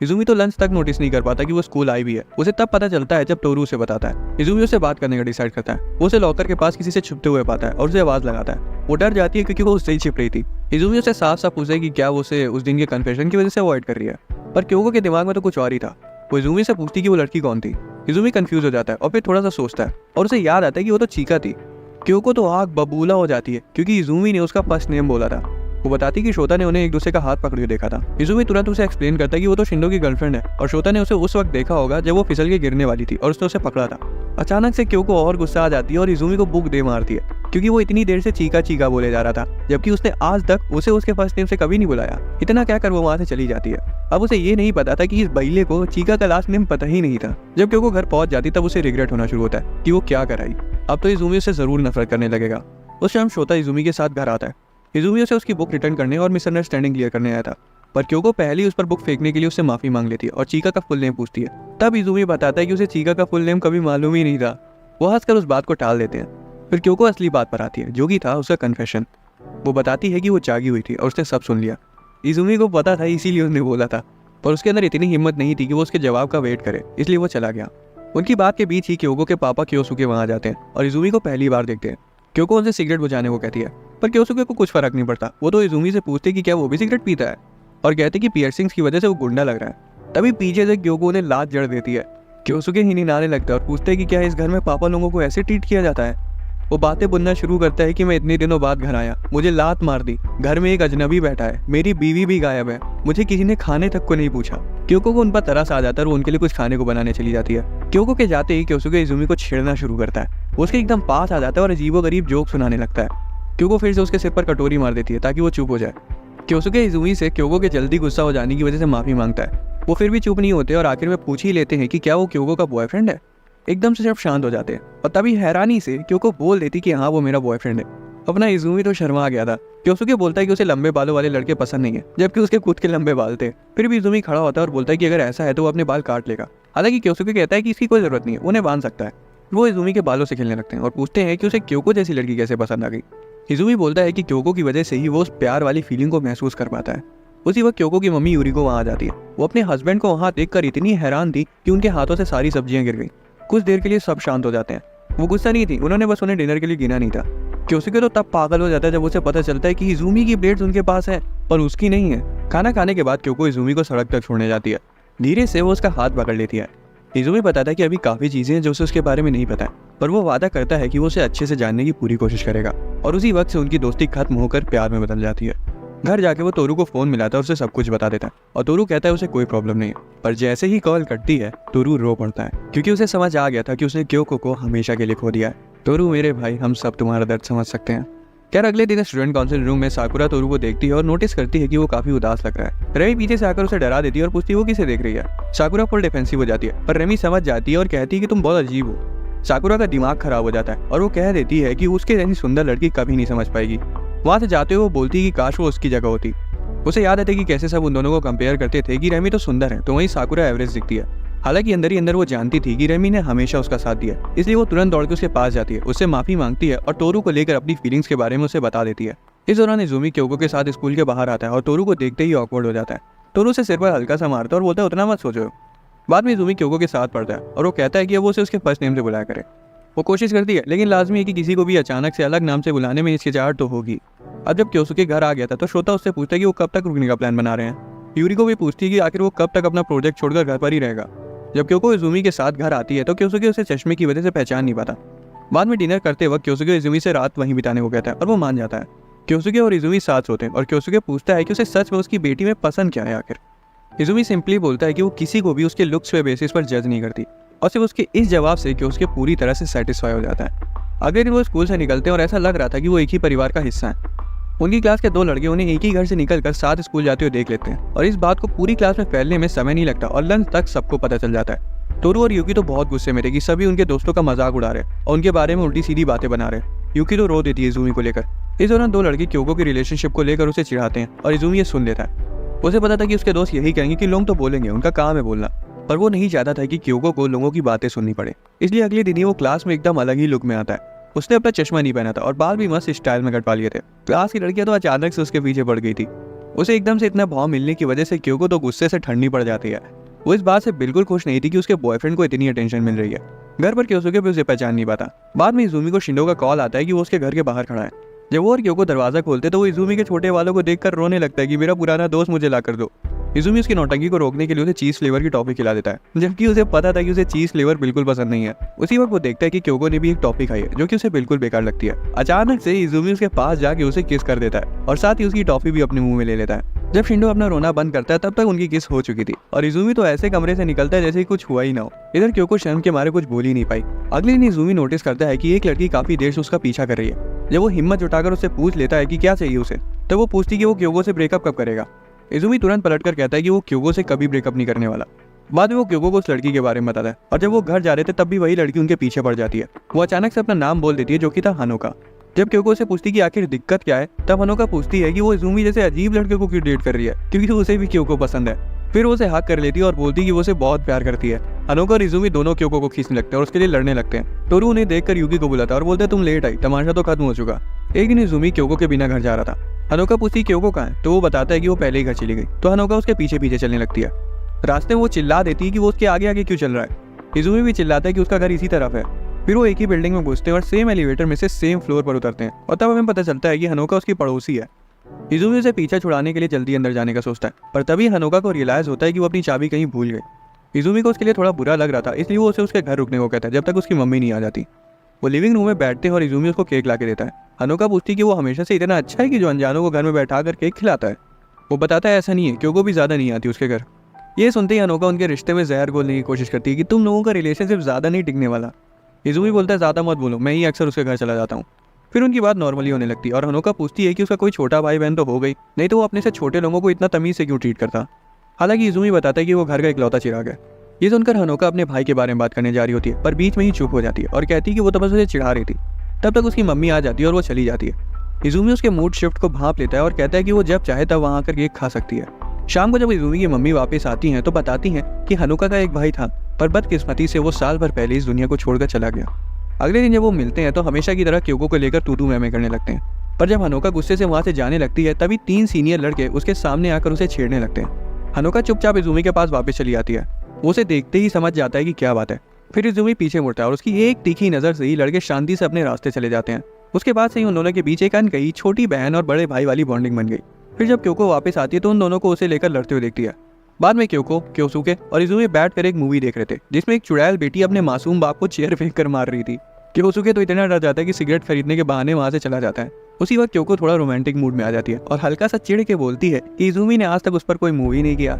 [SPEAKER 1] इजुमी तो लंच तक नोटिस नहीं कर पाता कि वो स्कूल आई भी है। उसे तब पता चलता है जब तोरू उसे बताता है। इजुमी उससे बात करने का डिसाइड करता है। वो उसे लॉकर के पास किसी से छुपते हुए पाता है और उसे आवाज लगाता है। वो डर जाती है क्योंकि वो उससे ही छिप रही थी। इजुमी उसे साफ साफ पूछे कि क्या वो उसे उस दिन के कन्फेशन की वजह से अवॉइड कर रही है, पर क्योको के दिमाग में तो कुछ और ही था। वो इजुमी से पूछती कि वो लड़की कौन थी। इजुमी कंफ्यूज हो जाता है और फिर थोड़ा सा सोचता है और उसे याद आता है कि वो तो चीका थी। क्योको तो आग बबूला हो जाती है क्योंकि इजुमी ने उसका फर्स्ट नेम बोला था। वो बताती कि शोता ने उन्हें एक दूसरे का हाथ पकड़े देखा था। इजुमी तुरंत उसे एक्सप्लेन करता है कि वो तो शिंडो की गर्लफ्रेंड है और शोता ने उसे उस वक्त देखा होगा जब वो फिसल के गिरने वाली थी और उसने उसे पकड़ा था। अचानक से क्योको और गुस्सा आ जाती है और इजुमी को बुक दे मारती है क्योंकि वो इतनी देर से चीका चीका बोले जा रहा था, जबकि उसने आज तक उसे उसके फर्स्ट नेम से कभी नहीं बुलाया। इतना कहकर वो वहाँ से चली जाती है। अब उसे ये नहीं पता था कि इस बइले को चीका का लास्ट नेम पता ही नहीं था। जब क्योको घर पहुंच जाती तब उसे रिग्रेट होना शुरू होता है कि वो क्या कराई। अब तो इजुमी उसे जरूर नफरत करने लगेगा। उस शाम शोता इजुमी के साथ घर आता है। इजुमी उसे उसकी बुक रिटर्न करने और मिसअंडरस्टैंडिंग क्लियर करने आया था, पर क्योको पहले ही उस पर बुक फेंकने के लिए उससे माफी मांग लेती है और चीका का फुल नेम पूछती है। तब इजुमी बताता है कि उसे चीका का फुल नेम कभी मालूम ही नहीं था। वो हंसकर उस बात को टाल देते हैं। फिर क्योको असली बात पर आती है, जो कि था उसका कन्फेशन। वो बताती है कि वो जागी हुई थी और उसने सब सुन लिया। इजुमी को पता था, इसीलिए उसने बोला था, पर उसके अंदर इतनी हिम्मत नहीं थी कि वो उसके जवाब का वेट करे, इसलिए वो चला गया। उनकी बात के बीच ही क्योको के पापा क्योसुके वहाँ जाते हैं और इजुमी को पहली बार देखते हैं। क्योको उनसे सिगरेट बुझाने को कहती है, पर क्योसुके को कुछ फर्क नहीं पड़ता। वो तो इजुमी से पूछते कि क्या वो भी सिगरेट पीता है और कहते कि पियर्सिंग्स की वजह से वो गुंडा लग रहा है। तभी पीछे से क्योको उन्हें लात जड़ देती है। क्योसुके ही निनाने लगता है और पूछते हैं कि क्या इस घर में पापा लोगों को ऐसे ट्रीट किया जाता है। वो बातें बुनना शुरू करता है कि मैं इतने दिनों बाद घर आया, मुझे लात मार दी, घर में एक अजनबी बैठा है, मेरी बीवी भी गायब है, मुझे किसी ने खाने तक को नहीं पूछा। क्योको को उन पर तरस आ जाता है और वो उनके लिए कुछ खाने को बनाने चली जाती है। क्योको के जाते ही क्योसुके इजुमी को छेड़ना शुरू करता है। वो उसके एकदम पास आ जाता है और अजीबोगरीब जोक सुनाने लगता है। क्योको फिर से उसके सिर पर कटोरी मार देती है ताकि वो चुप हो जाए। क्योसुके इजुमी से क्योको के जल्दी गुस्सा हो जाने की वजह से माफी मांगता है। वो फिर भी चुप नहीं होते और आखिर में पूछ ही लेते हैं कि क्या वो क्योको का बॉयफ्रेंड है। एकदम से सब शांत हो जाते हैं और तभी हैरानी से क्योको बोल देती कि हाँ वो मेरा बॉयफ्रेंड है। अपना इजुमी तो शर्मा गया था। क्योसुके बोलता है कि उसे लंबे बालों वाले लड़के पसंद नहीं है, जबकि उसके खुद के लंबे बाल थे। फिर भी इजुमी खड़ा होता है और बोलता है कि अगर ऐसा है तो वो अपने बाल काट लेगा। हालांकि क्योसुके कहता है कि इसकी कोई जरूरत नहीं है, उन्हें बांध सकता है। वो इजुमी के बालों से खेलने लगते हैं और पूछते हैं कि उसे क्योको जैसी लड़की कैसे पसंद आ गई। इजुमी बोलता है कि क्योको की वजह से ही वो उस प्यार वाली फीलिंग को महसूस कर पाता है। उसी वक्त क्योको की मम्मी यूरिको वहाँ आ जाती है। वो अपने हस्बैंड को वहाँ देखकर इतनी हैरान थी कि उनके हाथों से सारी सब्जियां गिर गई। कुछ देर के लिए सब शांत हो जाते हैं। वो गुस्सा नहीं थी, उन्होंने बस उन्हें डिनर के लिए गिना नहीं था। क्योसुके तो तब पागल हो जाता है जब उसे पता चलता है कि इजुमी की प्लेट्स उनके पास है पर उसकी नहीं है। खाना खाने के बाद क्योको इजुमी को सड़क तक छोड़ने जाती है। धीरे से वो उसका हाथ पकड़ लेती है। इजुमी बताता है कि अभी काफी चीजें हैं जो उसे उसके बारे में नहीं पता है, पर वो वादा करता है कि वो उसे अच्छे से जानने की पूरी कोशिश करेगा। और उसी वक्त से उनकी दोस्ती खत्म होकर प्यार में बदल जाती है। घर जाके वो तोरू को फोन मिलाता है और उसे सब कुछ बता देता है और तोरू कहता है उसे कोई प्रॉब्लम नहीं है। पर जैसे ही कॉल कटती है तोरू रो पड़ता है क्योंकि उसे समझ आ गया था कि उसने क्योको को हमेशा के लिए खो दिया है। तोरू मेरे भाई, हम सब तुम्हारा दर्द समझ सकते हैं। खैर अगले दिन स्टूडेंट काउंसिल रूम में साकुरा तोरू को देखती है और नोटिस करती है कि वो काफी उदास लग रहा है। रेमी पीछे से आकर उसे डरा देती है और पूछती है वो किसे देख रही है। साकुरा फुल डिफेंसिव हो जाती है, पर रेमी समझ जाती है और कहती है कि तुम बहुत अजीब हो। साकुरा का दिमाग खराब हो जाता है और वो कह देती है कि उसके जैसी सुंदर लड़की कभी नहीं समझ पाएगी। वहां से जाते हुए वो बोलती है कि काश वो उसकी जगह होती। उसे याद आता है कि कैसे सब उन दोनों को कंपेयर करते थे कि रेमी तो सुंदर है तो वहीं साकुरा एवरेज दिखती है। हालांकि अंदर ही अंदर वो जानती थी कि रेमी ने हमेशा उसका साथ दिया, इसलिए वो तुरंत दौड़ के उसके पास जाती है, उससे माफी मांगती है और तोरू को लेकर अपनी फीलिंग्स के बारे में उसे बता देती है। इस दौरान इजुमी क्योको के साथ स्कूल के बाहर आता है और तोरू को देखते ही ऑकवर्ड हो जाता है। तोरू उसे सिर पर हल्का सा मारता है और बोलता है उतना मत सोचो। बाद में इजुमी क्योको के साथ पढ़ता है और वो कहता है कि वो उसे उसके फर्स्ट नेम से बुलाया करे। वो कोशिश करती है, लेकिन लाजमी है कि किसी को भी अचानक से अलग नाम से बुलाने में हिचकिचाहट तो होगी। अब जब क्योसुके घर आ गया था तो श्रोता उससे पूछता है कि वो कब तक रुकने का प्लान बना रहे हैं। यूरिको भी पूछती है कि आखिर वो कब तक अपना प्रोजेक्ट छोड़कर घर पर ही रहेगा। जब क्योको इजुमी के साथ घर आती है तो क्योसुके उसे चश्मे की वजह से पहचान नहीं पाता। बाद में डिनर करते वक्त क्योसुके इजुमी से रात वहीं बिताने को कहता है और वो मान जाता है। क्योसुके और इजुमी साथ सोते हैं और क्योसुके पूछता है कि उसे सच में उसकी बेटी में पसंद क्या है आखिर। इजुमी सिंपली बोलता है कि वो किसी को भी उसके लुक्स के बेसिस पर जज नहीं करती और सिर्फ उसके इस जवाब से क्योसुके पूरी तरह से सेटिस्फाई हो जाता है। अगले दिन वो स्कूल से निकलते हैं और ऐसा लग रहा था कि वो एक ही परिवार का हिस्सा है। उनकी क्लास के 2 लड़के उन्हें एक ही घर से निकलकर साथ स्कूल जाते हुए देख लेते हैं और इस बात को पूरी क्लास में फैलने में समय नहीं लगता और लंच तक सबको पता चल जाता है। तोरू और यूकी तो बहुत गुस्से में थे कि सभी उनके दोस्तों का मजाक उड़ा रहे और उनके बारे में उल्टी सीधी बातें बना रहे। यूकी तो रो देती है इजुमी को लेकर। इस दौरान 2 लड़के क्योको की रिलेशनशिप को लेकर उसे चिढ़ाते हैं और इजुमी ये सुन लेता है। उसे पता था कि उसके दोस्त यही कहेंगे कि लोग तो बोलेंगे, उनका काम है बोलना, पर वो नहीं चाहता था कि क्योको को लोगों की बातें सुननी पड़े। इसलिए अगले दिन ही वो क्लास में एकदम अलग ही लुक में आता है। उसने अपना चश्मा नहीं पहना था और बाल भी मस्त स्टाइल में कटवा लिए थे। क्लास की लड़कियां तो अचानक से उसके पीछे पड़ गई थी। उसे एकदम से इतना भाव मिलने की वजह से क्योको तो गुस्से से ठंडी पड़ जाती है। वो इस बात से बिल्कुल खुश नहीं थी कि उसके बॉयफ्रेंड को इतनी अटेंशन मिल रही है। घर पर क्योसुके भी उसे पहचान नहीं पाता। बाद में इजुमी को शिंडो का कॉल आता है कि वो उसके घर के बाहर खड़ा है। जब वो और क्योको दरवाजा खोलते तो वो इजुमी के छोटे वालों को देखकर रोने लगता है कि मेरा पुराना दोस्त मुझे ला कर दो। इजुमी उसकी नौटंकी को रोकने के लिए उसे चीज फ्लेवर की टॉफी खिला देता है, जबकि उसे पता था कि उसे चीज फ्लेवर बिल्कुल पसंद नहीं है। उसी वक्त वो देखता है कि क्योको ने भी एक टॉफी खाई है जो कि उसे बिल्कुल बेकार लगती है। अचानक से इजुमी उसके पास जाके उसे किस कर देता है और साथ ही उसकी टॉफी भी अपने मुंह में ले लेता है। जब शिंडो अपना रोना बंद करता है तब तक उनकी किस हो चुकी थी और इजुमी तो ऐसे कमरे से निकलता है जैसे कुछ हुआ ही ना हो। इधर क्योको शर्म के मारे कुछ बोल ही नहीं पाई। अगले दिन इजुमी नोटिस करता है कि एक लड़की काफी देर से उसका पीछा कर रही है। जब वो हिम्मत जुटाकर उससे पूछ लेता है कि क्या चाहिए उसे, तो वो पूछती कि वो क्योको से ब्रेकअप कब करेगा। इजुमी तुरंत पलटकर कहता है कि वो क्योको से कभी ब्रेकअप नहीं करने वाला। बाद में वो क्योको को उस लड़की के बारे में बताता है और जब वो घर जा रहे थे तब भी वही लड़की उनके पीछे पड़ जाती है। वो अचानक से अपना नाम बोल देती है जो कि था हनोका। जब क्योको से पूछती कि आखिर दिक्कत क्या है, तब हनोका पूछती है कि वो इजुमी जैसे अजीब लड़के को क्यों डेट कर रही है क्योंकि उसे भी क्योको पसंद है। फिर वो उसे हक कर लेती है और बोलती कि वो उसे बहुत प्यार करती है। हनोका और इजुमी दोनों क्योको को खींचने लगते हैं और उसके लिए लड़ने लगते हैं। तोरू उन्हें देखकर यूकी को बुलाता है और बोलता है तुम लेट आई, तमाशा तो खत्म हो चुका। एक दिन इजुमी क्योको के बिना घर जा रहा था। हनोका पूछती क्योको कहाँ है, तो वो बताता है कि वो पहले ही घर चली गई। तो हनोका उसके पीछे पीछे चलने लगती है। रास्ते में वो चिल्ला देती है कि वो उसके आगे आगे क्यों चल रहा है। इजुमी भी चिल्लाता है कि उसका घर इसी तरफ है। फिर वो एक ही बिल्डिंग में घुसते हैं और सेम एलिवेटर में से सेम फ्लोर पर उतरते हैं और तब हमें पता चलता है कि हनोका उसकी पड़ोसी है। इजुमी उसे पीछा छुड़ाने के लिए जल्दी अंदर जाने का सोचता है, पर तभी हनोका को रियलाइज होता है कि वो अपनी चाबी कहीं भूल गई। इजुमी को उसके लिए थोड़ा बुरा लग रहा था, इसलिए वो उसे उसके घर रुकने को कहता है जब तक उसकी मम्मी नहीं आ जाती। वो लिविंग रूम में बैठते हैं और इजुमी उसको केक ला के देता है। हनोका पूछती कि वो हमेशा से इतना अच्छा है कि जो अनजानों को घर में बैठा कर केक खिलाता है। वो बताता है ऐसा नहीं है, क्योंकि भी ज़्यादा नहीं आती उसके घर। ये सुनते ही हनोका उनके रिश्ते में जहर घोलने की कोशिश करती है कि तुम लोगों का रिलेशनशिप ज़्यादा नहीं टिकने वाला। इजुमी बोलता है ज़्यादा मत बोलो, मैं ही अक्सर उसके घर चला जाता हूँ। फिर उनकी बात नॉर्मली होने लगती है और हनोका पूछती है कि उसका कोई छोटा भाई बहन तो हो गई, नहीं तो वो अपने से छोटे लोगों को इतना तमीज़ से क्यों ट्रीट करता। हालांकि इजुमी बताता है कि वो घर का इकलौता चिराग है। ये सुनकर हनोका अपने भाई के बारे में बात करने जा रही होती है, पर बीच में ही चुप हो जाती है और कहती है कि वो तो बस उसे चिढ़ा रही थी। तब तक उसकी मम्मी आ जाती है और वो चली जाती है। इजुमी उसके मूड शिफ्ट को भांप लेता है और कहता है कि वो जब चाहे तब वहाँ आकर केक खा सकती है। शाम को जब इजुमी की मम्मी वापस आती हैं तो बताती हैं कि हनोका का एक भाई था, पर बदकिस्मती से वो साल भर पहले इस दुनिया को छोड़कर चला गया। अगले दिन जब वो मिलते हैं तो हमेशा की तरह क्योको को लेकर तू मैं करने लगते हैं, पर जब हनोका गुस्से से वहाँ से जाने लगती है तभी 3 सीनियर लड़के उसके सामने आकर उसे छेड़ने लगते हैं। हनोका चुपचाप इजुमी के पास वापस चली आती है। वो उसे देखते ही समझ जाता है कि क्या बात है। फिर इजुमी पीछे मुड़ता है और उसकी एक तीखी नज़र से ही लड़के शांति से अपने रास्ते चले जाते हैं। उसके बाद से ही उन दोनों के बीच एक अनकही छोटी बहन और बड़े भाई वाली बॉन्डिंग बन गई। फिर जब क्योको वापस आती है तो उन दोनों को उसे लेकर लड़ते हुए देखती है। बाद में क्योको, क्योसुके और इजुमी बैठकर एक मूवी देख रहे थे जिसमें एक चुड़ैल बेटी अपने मासूम बाप को चेयर फेंक कर मार रही थी। क्योसुके तो इतना डर जाता है कि सिगरेट खरीदने के बहाने वहाँ से चला जाता है। उसी वक्त क्योको थोड़ा रोमांटिक मूड में आ जाती है और हल्का सा चिढ़ के बोलती है कि इजुमी ने आज तक उस पर कोई मूवी नहीं किया।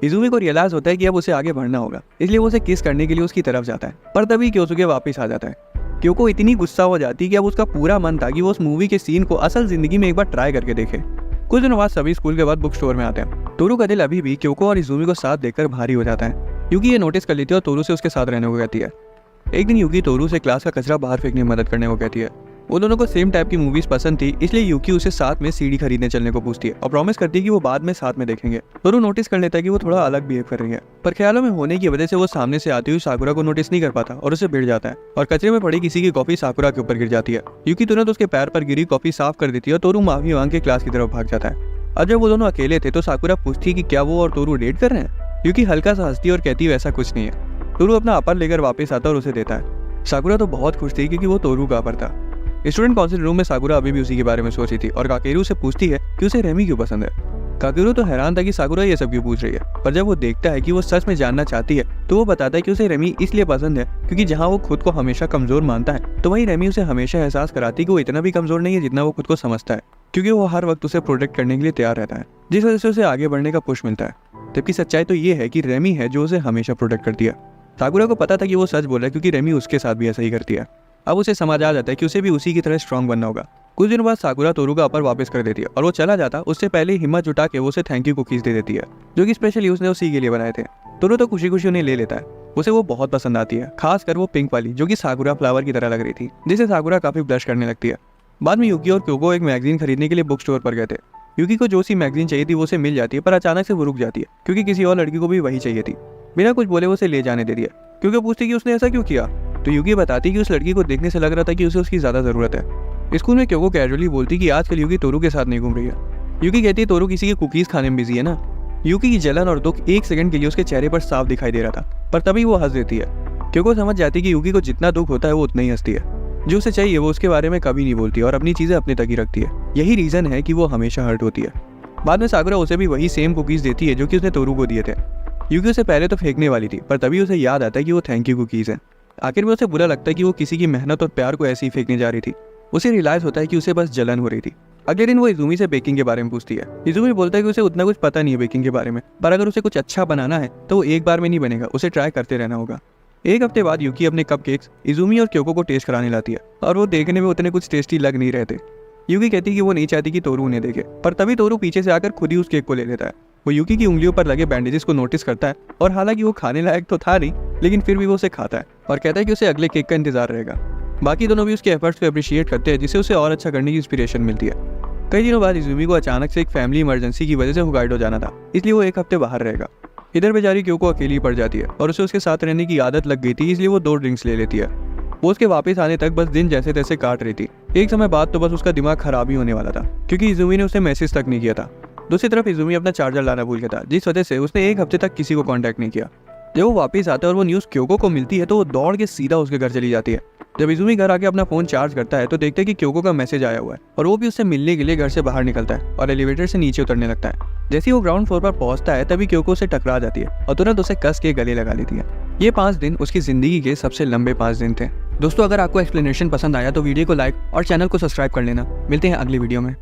[SPEAKER 1] इजुमी को रियलाइज होता है कि अब उसे आगे बढ़ना होगा, इसलिए वो उसे किस करने के लिए उसकी तरफ जाता है, पर तभी क्योसुके वापस आ जाता है। क्योको इतनी गुस्सा हो जाती है कि अब उसका पूरा मन था कि वो उस मूवी के सीन को असल जिंदगी में एक बार ट्राई करके देखे। कुछ दिनों बाद सभी स्कूल के बाद बुक स्टोर में आते हैं। तोरू का दिल अभी भी क्योको और इजुमी को साथ देखकर भारी हो जाता है, क्योंकि ये नोटिस कर लेती है और तोरू से उसके साथ रहने को कहती है। एक दिन यूकी तोरू से क्लास का कचरा बाहर फेंकने में मदद करने को कहती है। वो दोनों को सेम टाइप की मूवीज पसंद थी, इसलिए यूकी उसे साथ में सीडी खरीदने चलने को पूछती है और प्रॉमिस करती है कि वो बाद में साथ में देखेंगे। तोरू नोटिस कर लेता है कि वो थोड़ा अलग बिहेव कर रही है, पर ख्यालों में होने की वजह से वो सामने से आती हुई साकुरा को नोटिस नहीं कर पाता और उसे भिड़ जाता है और कचरे में पड़ी किसी की कॉफी साकुरा के ऊपर गिर जाती है। यूकी तुरंत उसके पैर पर गिरी कॉफी साफ कर देती है और तोरू माफी मांग के क्लास की तरफ भाग जाता है। और जब वो दोनों अकेले थे तो साकुरा पूछती है कि क्या वो और तोरू डेट कर रहे हैं। यूकी हल्का सा हंसती है और कहती है ऐसा कुछ नहीं है। तोरू अपना अपर लेकर वापस आता और उसे देता है। साकुरा तो बहुत खुश थी क्योंकि वो तोरू का अपर था। स्टूडेंट काउंसिल रूम में साकुरा अभी भी उसी के बारे में सोच रही थी और काकेरू से पूछती है कि उसे रेमी क्यों पसंद है। काकेरू तो हैरान था कि साकुरा ये सब क्यों पूछ रही है, पर जब वो देखता है कि वो सच में जानना चाहती है तो वो बताता है कि उसे रेमी इसलिए पसंद है क्योंकि जहाँ वो खुद को हमेशा कमजोर मानता है तो वहीं रेमी उसे हमेशा एहसास कराती है कि वो इतना भी कमजोर नहीं है जितना वो खुद को समझता है, क्योंकि वो हर वक्त उसे प्रोटेक्ट करने के लिए तैयार रहता है, जिस वजह से उसे आगे बढ़ने का पुश मिलता है। जबकि सच्चाई तो ये है कि रेमी है जो उसे हमेशा प्रोटेक्ट करती है। साकुरा को पता था कि वो सच बोल रहा है क्योंकि रेमी उसके साथ भी ऐसा ही करती है। अब उसे समझ आ जाता है कि उसे भी उसी की तरह स्ट्रांग बनना होगा। कुछ दिनों बाद साकुरा तोरू का अपर वापस कर देती है और वो चला जाता उससे पहले हिम्मत जुटा के वो उसे थैंक यू कुकीज दे देती है, जो कि स्पेशली उसने उसी के लिए बनाए थे। तोरू तो खुशी खुशी उन्हें ले लेता है। उसे वो बहुत पसंद आती है, खासकर वो पिंक वाली जो कि साकुरा फ्लावर की तरह लग रही थी, जिसे साकुरा काफी ब्लश करने लगती है। बाद में यूकी और क्योको एक मैगजीन खरीदने के लिए बुक स्टोर पर गए थे। यूकी को जो सी मैगजीन चाहिए थी वो उसे मिल जाती है, पर अचानक से वो रुक जाती है क्योंकि किसी और लड़की को भी वही चाहिए थी। बिना कुछ बोले वो उसे ले जाने दे दिया। क्योंकि पूछती कि उसने ऐसा क्यों किया, तो यूकी बताती कि उस लड़की को देखने से लग रहा था कि उसे उसकी ज्यादा जरूरत है। स्कूल में क्योको कैजुअली बोलती कि आजकल यूकी तोरू के साथ नहीं घूम रही है। यूकी कहती है तोरू किसी के कुकीज खाने में बिजी है ना। यूकी की जलन और दुख एक सेकंड के लिए उसके चेहरे पर साफ दिखाई दे रहा था, पर तभी वो हंस देती है। क्योंकि समझ जाती है कि यूकी को जितना दुख होता है वो उतना ही हंसती है। जो उसे चाहिए वो उसके बारे में कभी नहीं बोलती और अपनी चीजें अपने तक ही रखती है। यही रीजन है कि वो हमेशा हर्ट होती है। बाद में साकुरा उसे भी वही सेम कुकीज देती है जो कि उसने तोरू को दिए थे। यूकी उसे पहले तो फेंकने वाली थी, पर तभी उसे याद आता है कि वो थैंक यू कुकीज है। आखिर में उसे बुरा लगता है कि वो किसी की मेहनत और प्यार को ऐसे ही फेंकने जा रही थी। उसे रियलाइज होता है कि उसे बस जलन हो रही थी। अगले दिन वो इजुमी से बेकिंग के बारे में पूछती है। इजुमी बोलता है कि उसे उतना कुछ पता नहीं है बेकिंग के बारे में, पर अगर उसे कुछ अच्छा बनाना है तो वो एक बार में नहीं बनेगा, उसे ट्राई करते रहना होगा। एक हफ्ते बाद यूकी अपने कपकेक्स इजुमी और क्योको को टेस्ट कराने लाती है और वो देखने में उतने कुछ टेस्टी लग नहीं रहते। यूकी कहती है कि वो नहीं चाहती कि तोरू उन्हें देखे, पर तभी तोरू पीछे से आकर खुद ही उस केक को ले लेता है। वो यूकी की उंगलियों पर लगे बैंडेजेस को नोटिस करता है और हालांकि वो खाने लायक तो था नहीं, लेकिन फिर भी वो उसे खाता है और कहता है कि उसे अगले केक का इंतजार रहेगा। बाकी दोनों भी उसके एफर्ट्स को अप्रिशिएट करते हैं, जिससे उसे और अच्छा करने की इंस्पिरेशन मिलती है। कई दिनों बाद इजुमी को अचानक से एक फैमिली इमरजेंसी की वजह से होकाइडो जाना था, इसलिए वो एक हफ्ते बाहर रहेगा। इधर बेचारी क्योको अकेली पड़ जाती है और उसे उसके साथ रहने की आदत लग गई थी, इसलिए वो 2 ड्रिंक्स ले लेती है। वो उसके वापस आने तक बस दिन जैसे तैसे काट रही थी। एक समय बाद तो बस उसका दिमाग खराब ही होने वाला था, क्योंकि इजुमी ने उसे मैसेज तक नहीं किया था। दूसरी तरफ इजुमी अपना चार्जर लाना भूल गया था, जिस वजह से उसने 1 हफ्ते तक किसी को कांटेक्ट नहीं किया। जब वो वापस आता है और वो न्यूज़ क्योको को मिलती है तो वो दौड़ के सीधा उसके घर चली जाती है। जब इजुमी घर आके अपना फोन चार्ज करता है तो देखते हैं कि क्योको का मैसेज आया हुआ है और वो भी उससे मिलने के लिए घर से बाहर निकलता है और एलिवेटर से नीचे उतरने लगता है। जैसे ही वो ग्राउंड फ्लोर पर पहुंचता है तभी क्योको उसे टकरा जाती है और तुरंत उसे कस के गले लगा लेती है। ये 5 दिन उसकी जिंदगी के सबसे लंबे 5 दिन थे। दोस्तों, अगर आपको एक्सप्लेनेशन पसंद आया तो वीडियो को लाइक और चैनल को सब्सक्राइब कर लेना। मिलते हैं अगली वीडियो में।